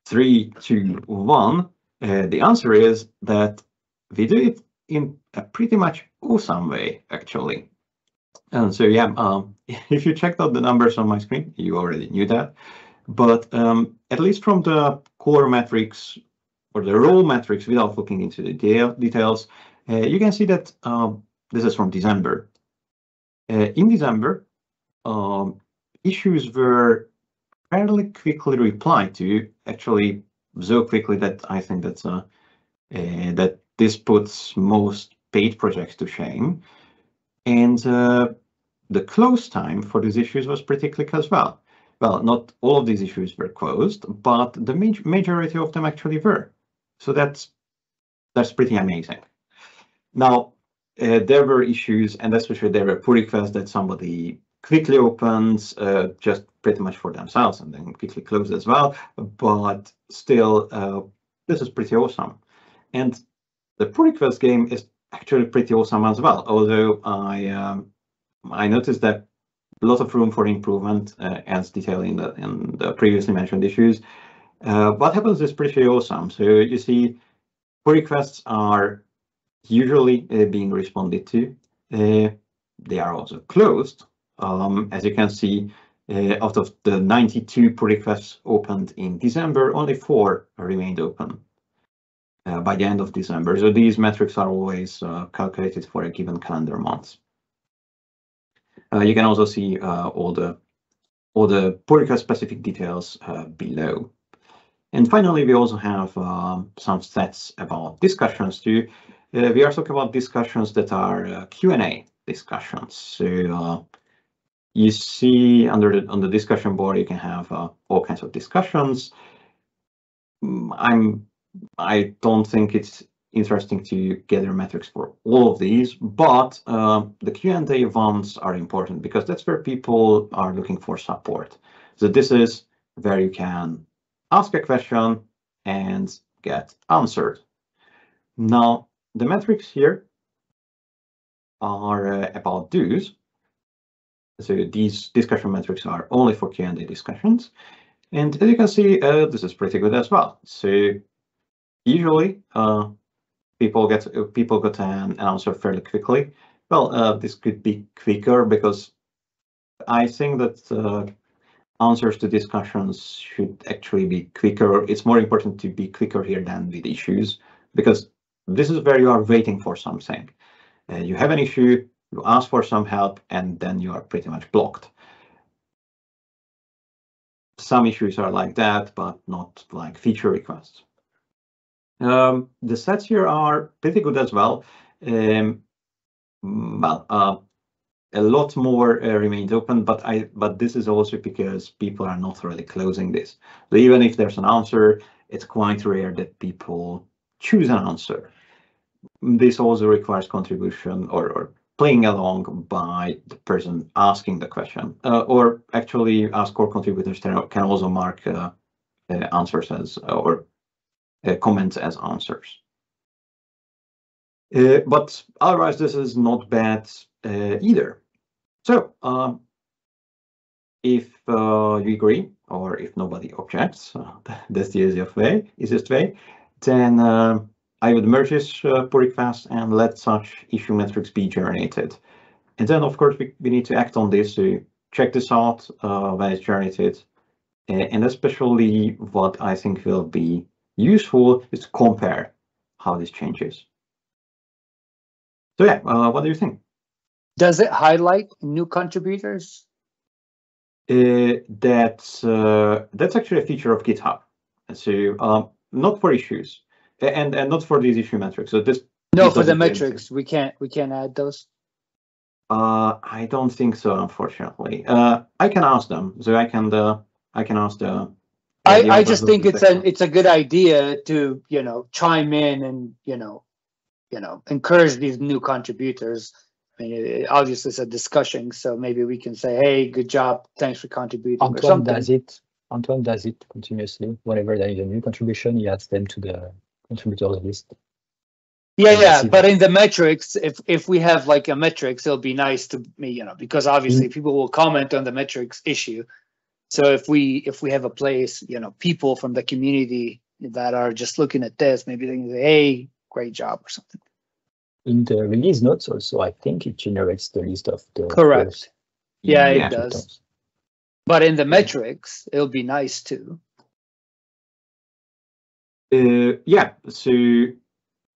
3, 2, 1. The answer is that we do it in a pretty much awesome way, actually. And so, yeah, if you checked out the numbers on my screen, you already knew that. But at least from the core metrics or the role metrics, without looking into the details, you can see that this is from December. In December, issues were fairly quickly replied to, actually so quickly that I think that's that this puts most paid projects to shame. And the close time for these issues was pretty quick as well. Well, not all of these issues were closed, but the majority of them actually were. So that's pretty amazing. Now, there were issues, and especially there were pull requests that somebody quickly opens just pretty much for themselves and then quickly closed as well. But still, this is pretty awesome. And the pull request game is actually pretty awesome as well. Although I noticed that a lot of room for improvement, as detailed in the previously mentioned issues. What happens is pretty awesome. So you see, pull requests are usually being responded to. They are also closed. As you can see, out of the 92 pull requests opened in December, only 4 remained open by the end of December. So these metrics are always calculated for a given calendar month. You can also see all the pull request specific details below. And finally, we also have some stats about discussions too. We are talking about discussions that are Q&A discussions. So you see on the discussion board, you can have all kinds of discussions. I don't think it's interesting to gather metrics for all of these, but the Q&A ones are important because that's where people are looking for support. So this is where you can ask a question and get answered. Now, the metrics here are about dues. So these discussion metrics are only for Q&A discussions. And as you can see, this is pretty good as well. So usually, people get an answer fairly quickly. Well, this could be quicker because I think that answers to discussions should actually be quicker. It's more important to be quicker here than with issues, because this is where you are waiting for something. You have an issue, you ask for some help, and then you are pretty much blocked. Some issues are like that, but not like feature requests. The stats here are pretty good as well. A lot more remains open, but this is also because people are not really closing this. So even if there's an answer, it's quite rare that people choose an answer. This also requires contribution or playing along by the person asking the question, or actually as core contributors can also mark answers as or comments as answers. But otherwise, this is not bad either. So if you agree, or if nobody objects, that's the easiest way, then I would merge this pull request and let such issue metrics be generated. And then, of course, we need to act on this to check this out when it's generated, And especially what I think will be useful is to compare how this changes. So yeah, what do you think? Does it highlight new contributors? That's actually a feature of GitHub. So not for issues and not for these issue metrics. So this No, for the metrics, we can't add those. I don't think so, unfortunately. I can ask them. So I can ask the. I just think it's a good idea to chime in and encourage these new contributors. I mean, obviously it's a discussion, so maybe we can say, "Hey, good job, thanks for contributing." Antoine does it. Antoine does it continuously. Whenever there is a new contribution, he adds them to the contributors list. Yeah, but in the metrics, if we have like a metrics, it'll be nice to because obviously people will comment on the metrics issue. So if we have a place, people from the community that are just looking at this, maybe they can say, "Hey, great job" or something. In the release notes also, I think it generates the list of the correct. Yeah, it does. But in the metrics, it'll be nice too. Yeah. So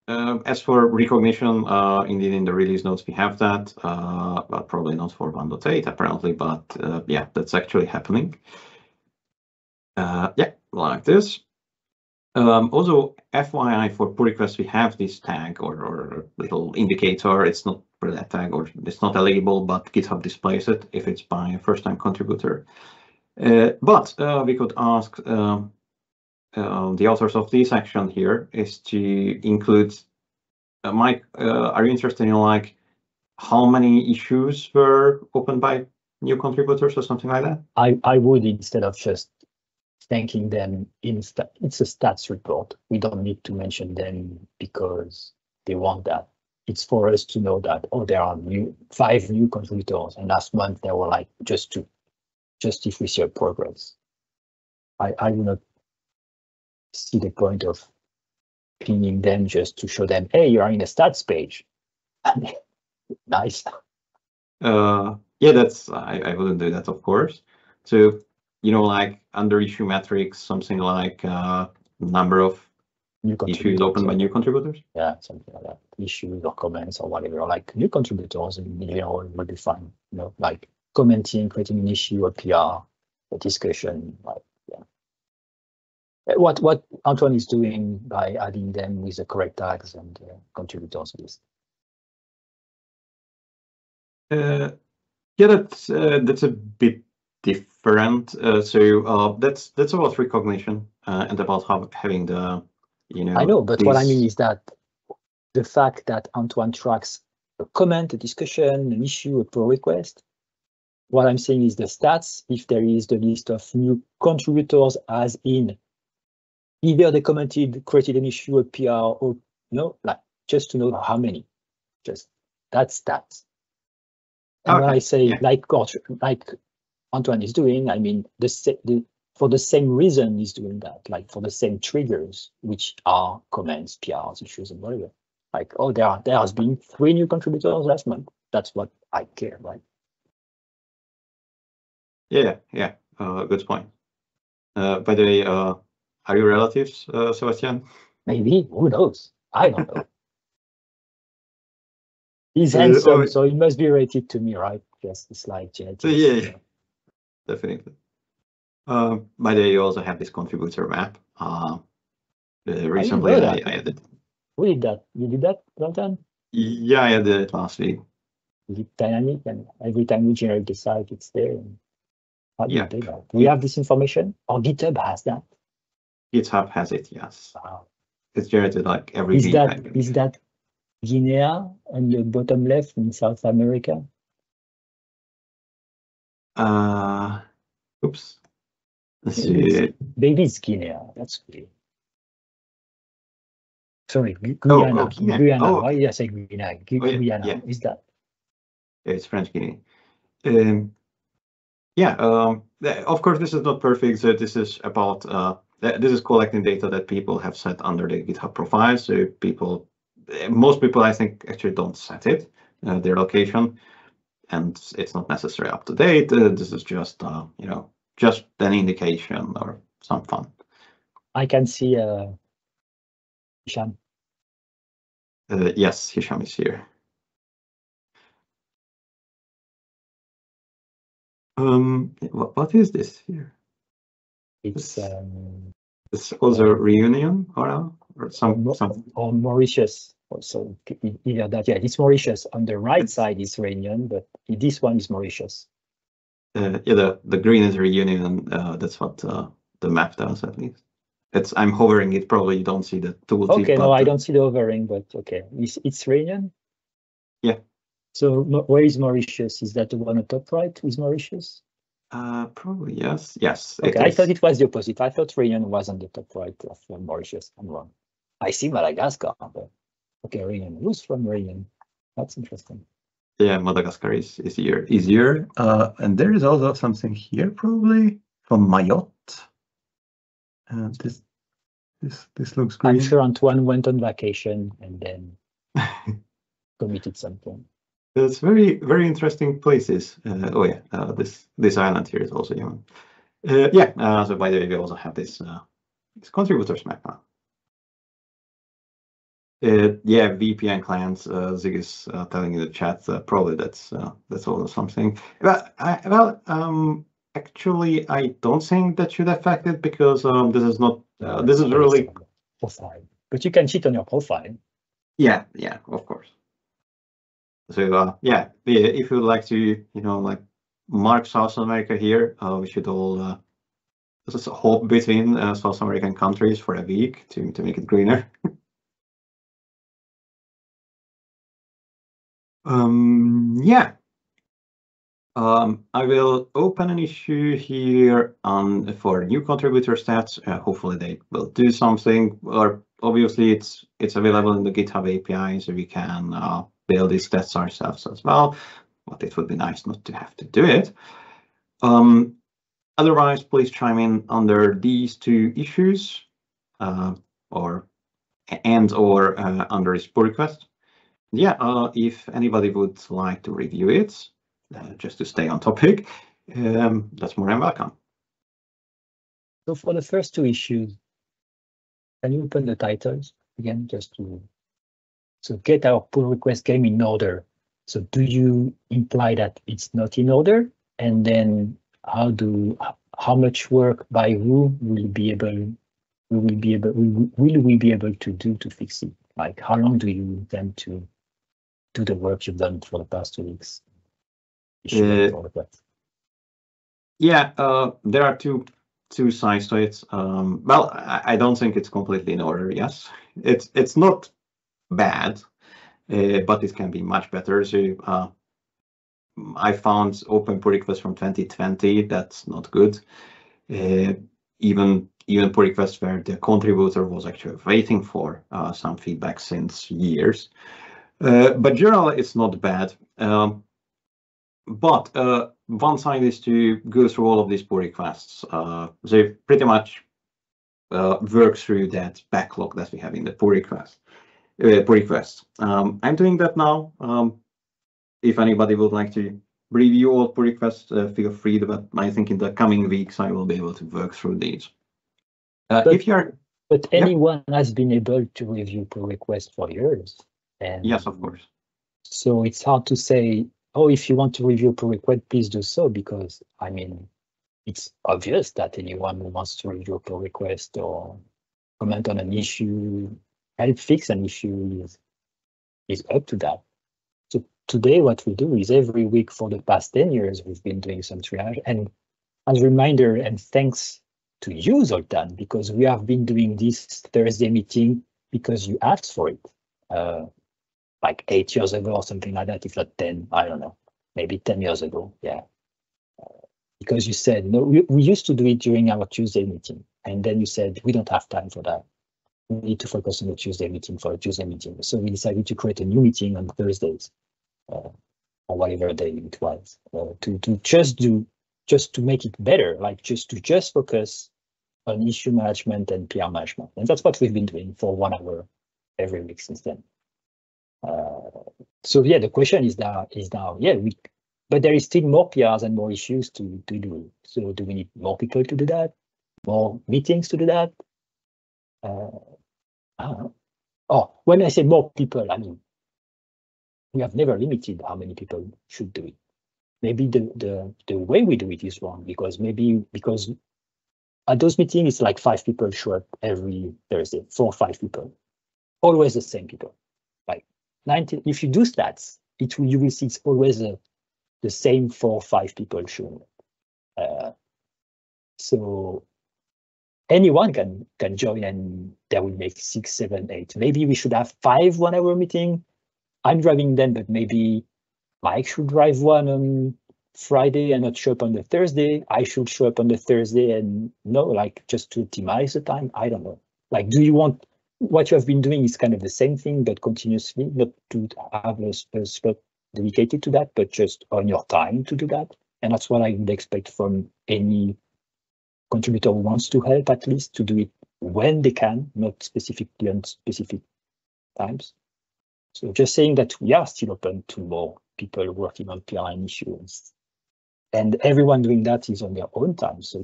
as for recognition, indeed in the release notes we have that, but probably not for 1.8 apparently. But yeah, that's actually happening. Yeah, like this. Also, FYI, for pull requests, we have this tag or little indicator. It's not really a tag or it's not a label, but GitHub displays it if it's by a first-time contributor. But we could ask the authors of this action here is to include, Mike, are you interested in like how many issues were opened by new contributors or something like that? I would, instead of just thanking them it's a stats report. We don't need to mention them because they want that. It's for us to know that, oh, there are 5 new contributors, and last month there were like just 2. Just if we see a progress. I do not see the point of pinning them just to show them, hey, you are in a stats page. Nice. Yeah, that's I wouldn't do that, of course. So like under issue metrics, something like number of new issues opened by new contributors. Yeah, something like that. Issues or comments or whatever. Like new contributors in general will be fine. Like commenting, creating an issue, a PR, a discussion. Like what Antoine is doing by adding them with the correct tags and contributors list. Yeah, that's a bit different. So that's about recognition and about having the I know, but what I mean is that the fact that Antoine tracks a comment, a discussion, an issue, a pull request. What I'm saying is the stats. If there is the list of new contributors, as in either they commented, created an issue, a PR, or like just to know how many. Just that's stats. And when I say like Antoine is doing, I mean for the same reason he's doing that, like for the same triggers, which are comments, PRs, issues, and whatever. Like, oh, there has been 3 new contributors last month. That's what I care, right? Yeah. Good point. By the way, are you relatives, Sebastian? Maybe. Who knows? I don't know. He's handsome, so he must be related to me, right? Yes, it's like genetics. Yeah, definitely. By the way, you also have this contributor map. Recently, I added. Who did that? You did that, Zoltan? Yeah, I did it last week. Is it dynamic? And every time we generate the site, it's there. How do you do that? Do we have this information? Or GitHub has that? GitHub has it, yes. Wow. It's generated like every week. Is that Guinea on the bottom left in South America? Oops. Let's see. Maybe it's Guinea. That's weird. Sorry, Guyana. Guyana. Why did I say Guyana? Guyana. Yeah. Is that? Yeah, it's French Guinea. Of course, this is not perfect. So this is about this is collecting data that people have set under the GitHub profile. So most people, I think, actually don't set it, their location, and it's not necessarily up to date. This is just just an indication or some fun. I can see Hisham. Yes, Hisham is here. What is this here? It's this also reunion or some or Mauritius also, either that. Yeah, it's Mauritius. On the right side is Reunion, but this one is Mauritius. Yeah, the green is reunion. That's what the map does, at least. I'm hovering it. Probably you don't see the tooltip. Okay, no, I don't see the hovering, but okay, it's Reunion. Yeah. So where is Mauritius? Is that the one on top right? Is Mauritius? Probably yes. Yes. Okay, I thought it was the opposite. I thought Reunion was on the top right of Mauritius. I'm wrong. I see Madagascar, but okay, Reunion. Who's from Reunion? That's interesting. Yeah, Madagascar is easier. And there is also something here probably from Mayotte. And this looks great. I'm sure Antoine went on vacation and then committed something. It's very, very interesting places. Oh yeah, this island here is also human. Yeah. So by the way, we also have this contributors map now. Yeah, VPN clients. Zig is telling in the chat. Probably that's also something. Actually, I don't think that should affect it because this is not. This is really profile. But you can cheat on your profile. Yeah, of course. So yeah, if you would like to, like mark South America here, we should all just hop between South American countries for a week to make it greener. Yeah. I will open an issue here for new contributor stats. Hopefully they will do something. Or obviously it's available in the GitHub API, so we can build these stats ourselves as well. But it would be nice not to have to do it. Otherwise, please chime in under these two issues, or under this pull request. Yeah, if anybody would like to review it, just to stay on topic, that's more than welcome. So for the first two issues, can you open the titles again, just to get our pull request game in order? So do you imply that it's not in order? And then how much work by who will we be able to do to fix it? Like how long do you intend to do the work you've done for the past 2 weeks? Yeah, there are two sides to it. Well, I don't think it's completely in order. Yes, it's not bad, but it can be much better. So I found open pull requests from 2020. That's not good. Even pull requests where the contributor was actually waiting for some feedback since years. But generally, it's not bad. But one side is to go through all of these pull requests. They pretty much work through that backlog that we have in the pull requests. I'm doing that now. If anybody would like to review all pull requests, feel free. But I think in the coming weeks I will be able to work through these. But anyone has been able to review pull requests for years. And yes, of course. So it's hard to say, oh, if you want to review pull request, please do so, because I mean, it's obvious that anyone who wants to review a pull request or comment on an issue, help fix an issue is up to that. So today what we do is every week for the past 10 years, we've been doing some triage. And as a reminder, and thanks to you, Zoltan, because we have been doing this Thursday meeting because you asked for it. Like 8 years ago or something like that, if not 10, I don't know, maybe 10 years ago, yeah. Because you said, no, we used to do it during our Tuesday meeting. And then you said, we don't have time for that. We need to focus on the Tuesday meeting for a Tuesday meeting. So we decided to create a new meeting on Thursdays, or whatever day it was, just to make it better, like just to focus on issue management and PR management. And that's what we've been doing for 1 hour every week since then. So yeah, the question is now, yeah, But there is still more PRs and more issues to do. So do we need more people to do that? More meetings to do that? I don't know. Oh, when I say more people, I mean, we have never limited how many people should do it. Maybe the way we do it is wrong, because at those meetings, it's like 5 people show up every Thursday, 4 or 5 people, always the same people. Like 90, if you do stats, you will see it's always the same 4 or 5 people showing up. So anyone can join, and that will make 6, 7, 8. Maybe we should have 5 1-hour meeting. I'm driving them, but maybe Mike should drive one on Friday and not show up on the Thursday. I should show up on the Thursday and just to optimize the time. I don't know. Like, do you want what you have been doing is kind of the same thing, but continuously, not to have a spot dedicated to that, but just on your time to do that. And that's what I would expect from any contributor who wants to help, at least to do it when they can, not specifically on specific times. So just saying that we are still open to more people working on PRN issues, and everyone doing that is on their own time. So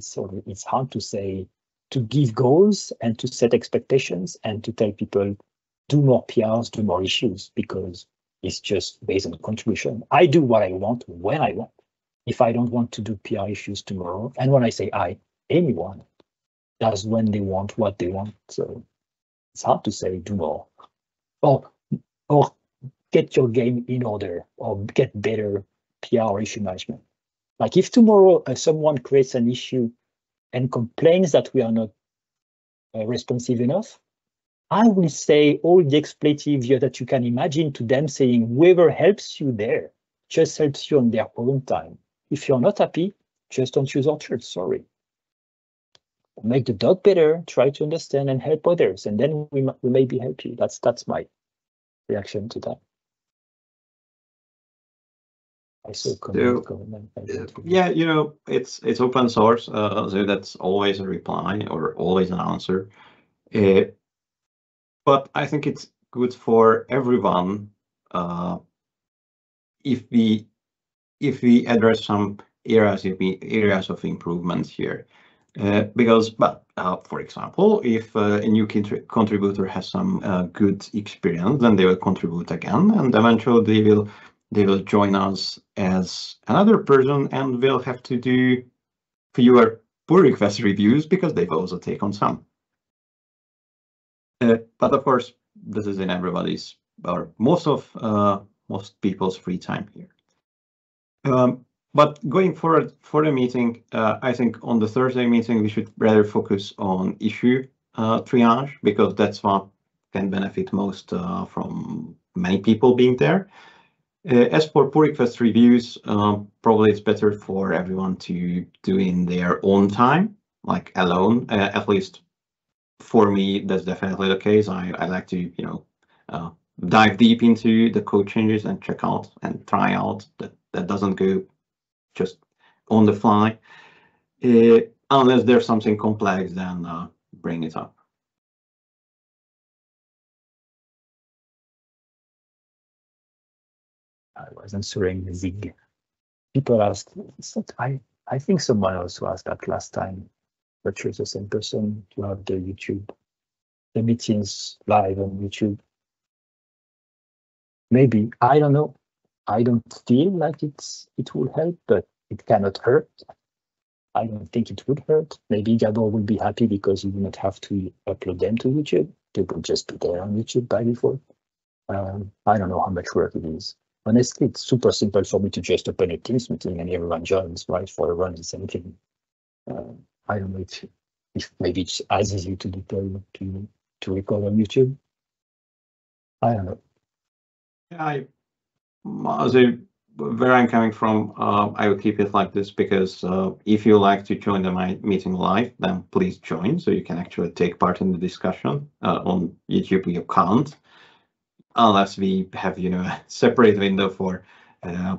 it's hard to say, to give goals and to set expectations and to tell people do more PRs, do more issues, because it's just based on contribution. I do what I want when I want. If I don't want to do PR issues tomorrow, and when I say anyone does when they want what they want. So it's hard to say do more. Or get your game in order, or get better PR issue management. Like if tomorrow someone creates an issue and complains that we are not responsive enough, I will say all the expletive that you can imagine to them, saying whoever helps you there just helps you on their own time. If you're not happy, just don't use our church, sorry. Make the dog better, try to understand and help others, and then we maybe help you. That's my reaction to that. I saw comment. Yeah, it's open source, so that's always a reply or always an answer. But I think it's good for everyone if we address some areas of improvement here. Because, for example, if a new contributor has some good experience, then they will contribute again, and eventually they will join us as another person, and will have to do fewer pull request reviews because they will also take on some. But of course, this is in everybody's, or most people's free time here. But going forward for the meeting, I think on the Thursday meeting, we should rather focus on issue triage, because that's what can benefit most from many people being there. As for pull request reviews, probably it's better for everyone to do in their own time, like alone. At least for me, that's definitely the case. I like to, dive deep into the code changes and check out and try out. That doesn't go just on the fly. Unless there's something complex, then bring it up. I was answering Zig. People asked, I think someone also asked that last time, but sure it's the same person, to have the meetings live on YouTube. Maybe, I don't know. I don't feel like it will help, but it cannot hurt. I don't think it would hurt. Maybe Gabor will be happy because you will not have to upload them to YouTube. They will just be there on YouTube by default. I don't know how much work it is. Honestly, it's super simple for me to just open a Teams meeting and everyone joins, right? For everyone, the same thing. I don't know if maybe it's as easy to deploy to record on YouTube. I don't know. Yeah, where I'm coming from, I will keep it like this, because if you like to join the meeting live, then please join, so you can actually take part in the discussion. On YouTube, you can't, unless we have a separate window for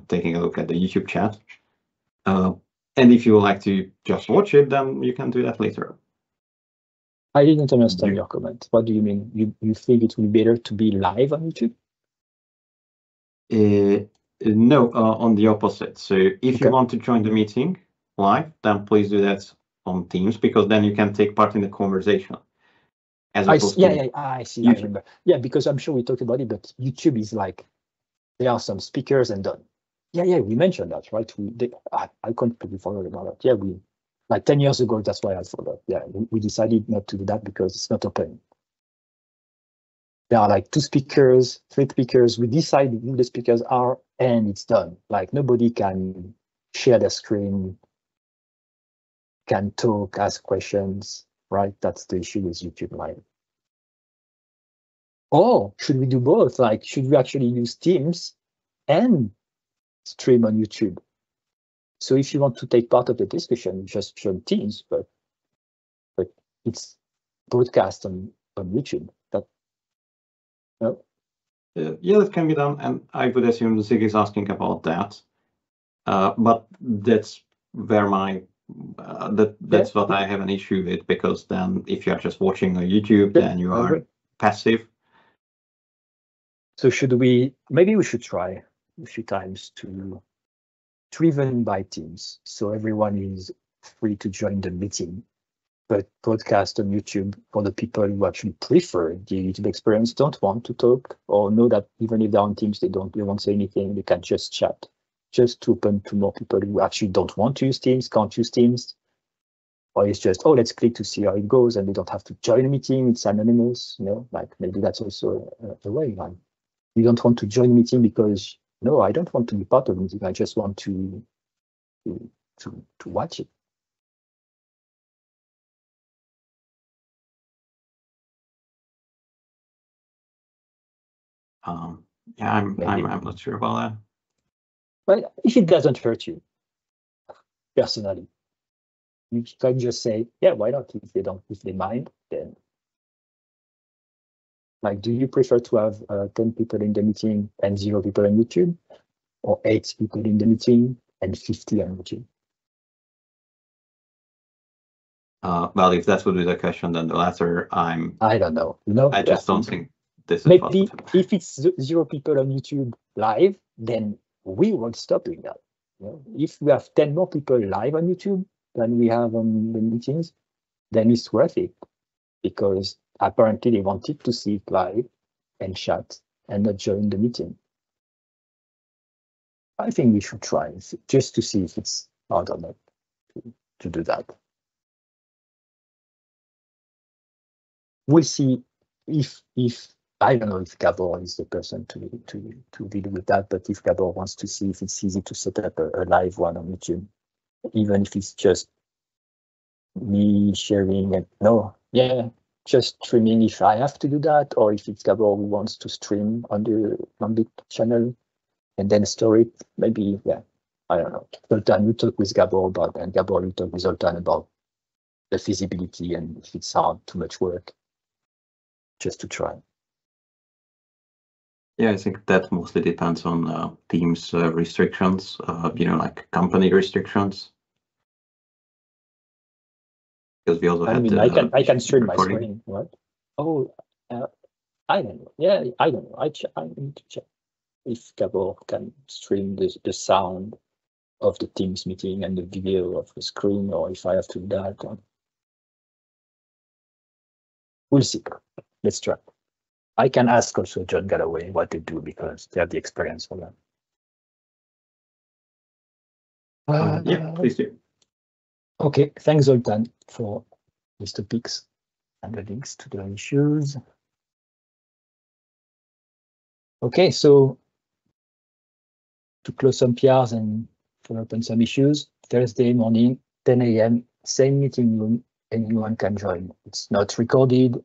taking a look at the YouTube chat. And if you would like to just watch it, then you can do that later. I didn't understand your comment. What do you mean? You think it would be better to be live on YouTube? No, on the opposite. So if you want to join the meeting live, then please do that on Teams, because then you can take part in the conversation. As opposed to I see. I remember. Yeah, because I'm sure we talked about it, but YouTube is like, there are some speakers and done. Yeah, we mentioned that, right? I completely forgot about that. Yeah, like 10 years ago, that's why I forgot. Yeah, we decided not to do that because it's not open. There are like 2 speakers, 3 speakers. We decide who the speakers are, and it's done. Like nobody can share their screen, can talk, ask questions, right? That's the issue with YouTube Live. Or should we do both? Like, should we actually use Teams and stream on YouTube? So if you want to take part of the discussion, just join Teams, but it's broadcast on YouTube. No? Yeah, that can be done, and I would assume Zig is asking about that. But that's where my that's what I have an issue with, because then if you're just watching on YouTube, then you are passive. So maybe we should try a few times to driven by Teams, so everyone is free to join the meeting, but broadcast on YouTube for the people who actually prefer the YouTube experience, don't want to talk, or know that even if they're on Teams, they won't say anything, they can just chat, just to open to more people who actually don't want to use Teams, can't use Teams, or it's just, oh, let's click to see how it goes, and they don't have to join a meeting, it's anonymous, like maybe that's also a way. Like, you don't want to join a meeting because, no, I don't want to be part of the meeting, I just want to watch it. Yeah, I'm not sure about that. But if it doesn't hurt you, personally, you can just say, yeah, why not? If they mind, then. Like, do you prefer to have 10 people in the meeting and 0 people on YouTube, or 8 people in the meeting and 50 on YouTube? Well, if that would be the question, then the latter, I don't know. I just don't think this is maybe possible. If it's 0 people on YouTube live, then we won't stop doing that. If we have 10 more people live on YouTube than we have on the meetings, then it's worth it, because apparently they wanted to see it live and chat and not join the meeting. I think we should try just to see if it's hard or not to do that. We'll see if I don't know if Gabor is the person to deal with that, but if Gabor wants to see if it's easy to set up a live one on YouTube, even if it's just me sharing and just streaming if I have to do that, or if it's Gabor who wants to stream on the Lombiq channel and then store it, maybe, I don't know. Zoltan, you talk with Gabor about, and Gabor, you talk with Zoltan about the feasibility and if it's hard, too much work, just to try. Yeah, I think that mostly depends on Teams restrictions, like company restrictions. Because we also I can stream my screen, right? Oh, I don't know. Yeah, I don't know. I need to check if Gabor can stream the sound of the Teams meeting and the video of the screen, or if I have to do that. We'll see. Let's try. I can ask also John Galloway what they do, because they have the experience for that. Yeah, please do. Okay, thanks, Zoltan, for these topics and the links to the issues. Okay, so to close some PRs and follow up on some issues, Thursday morning, 10 a.m., same meeting room, anyone can join. It's not recorded,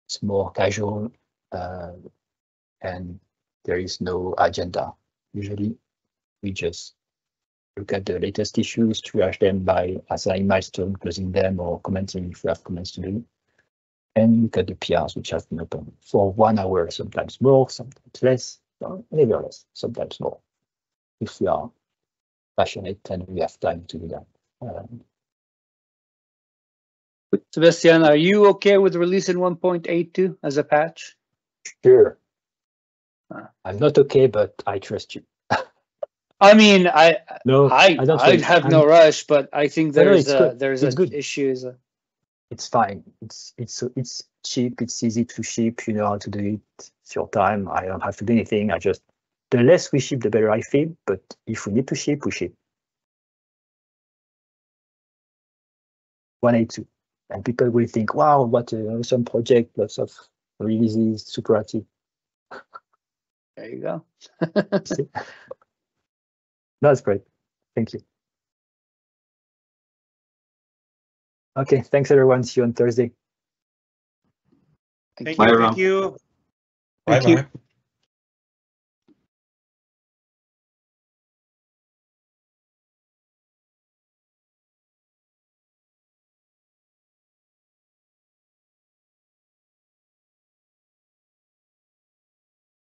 it's more casual, and there is no agenda. Usually, we just look at the latest issues, triage them by assigning milestone, closing them, or commenting if we have comments to do, and look at the PRs which have been open for 1 hour, sometimes more, sometimes less, never less, sometimes more, if we are passionate and we have time to do that. Sebastian, are you okay with releasing 1.82 as a patch? Sure. I'm not okay, but I trust you. I mean, I don't I'd have no rush, but I think there's good. issues. It's fine. It's cheap. It's easy to ship. You know how to do it. It's your time. I don't have to do anything. The less we ship, the better I feel. But if we need to ship, we ship. 182. And people will think, wow, what an awesome project, lots of releases, super active. There you go. That's great. Thank you. Okay, thanks everyone. See you on Thursday. Thank you. Bye, everyone. Thank you. Thank Bye-bye. you.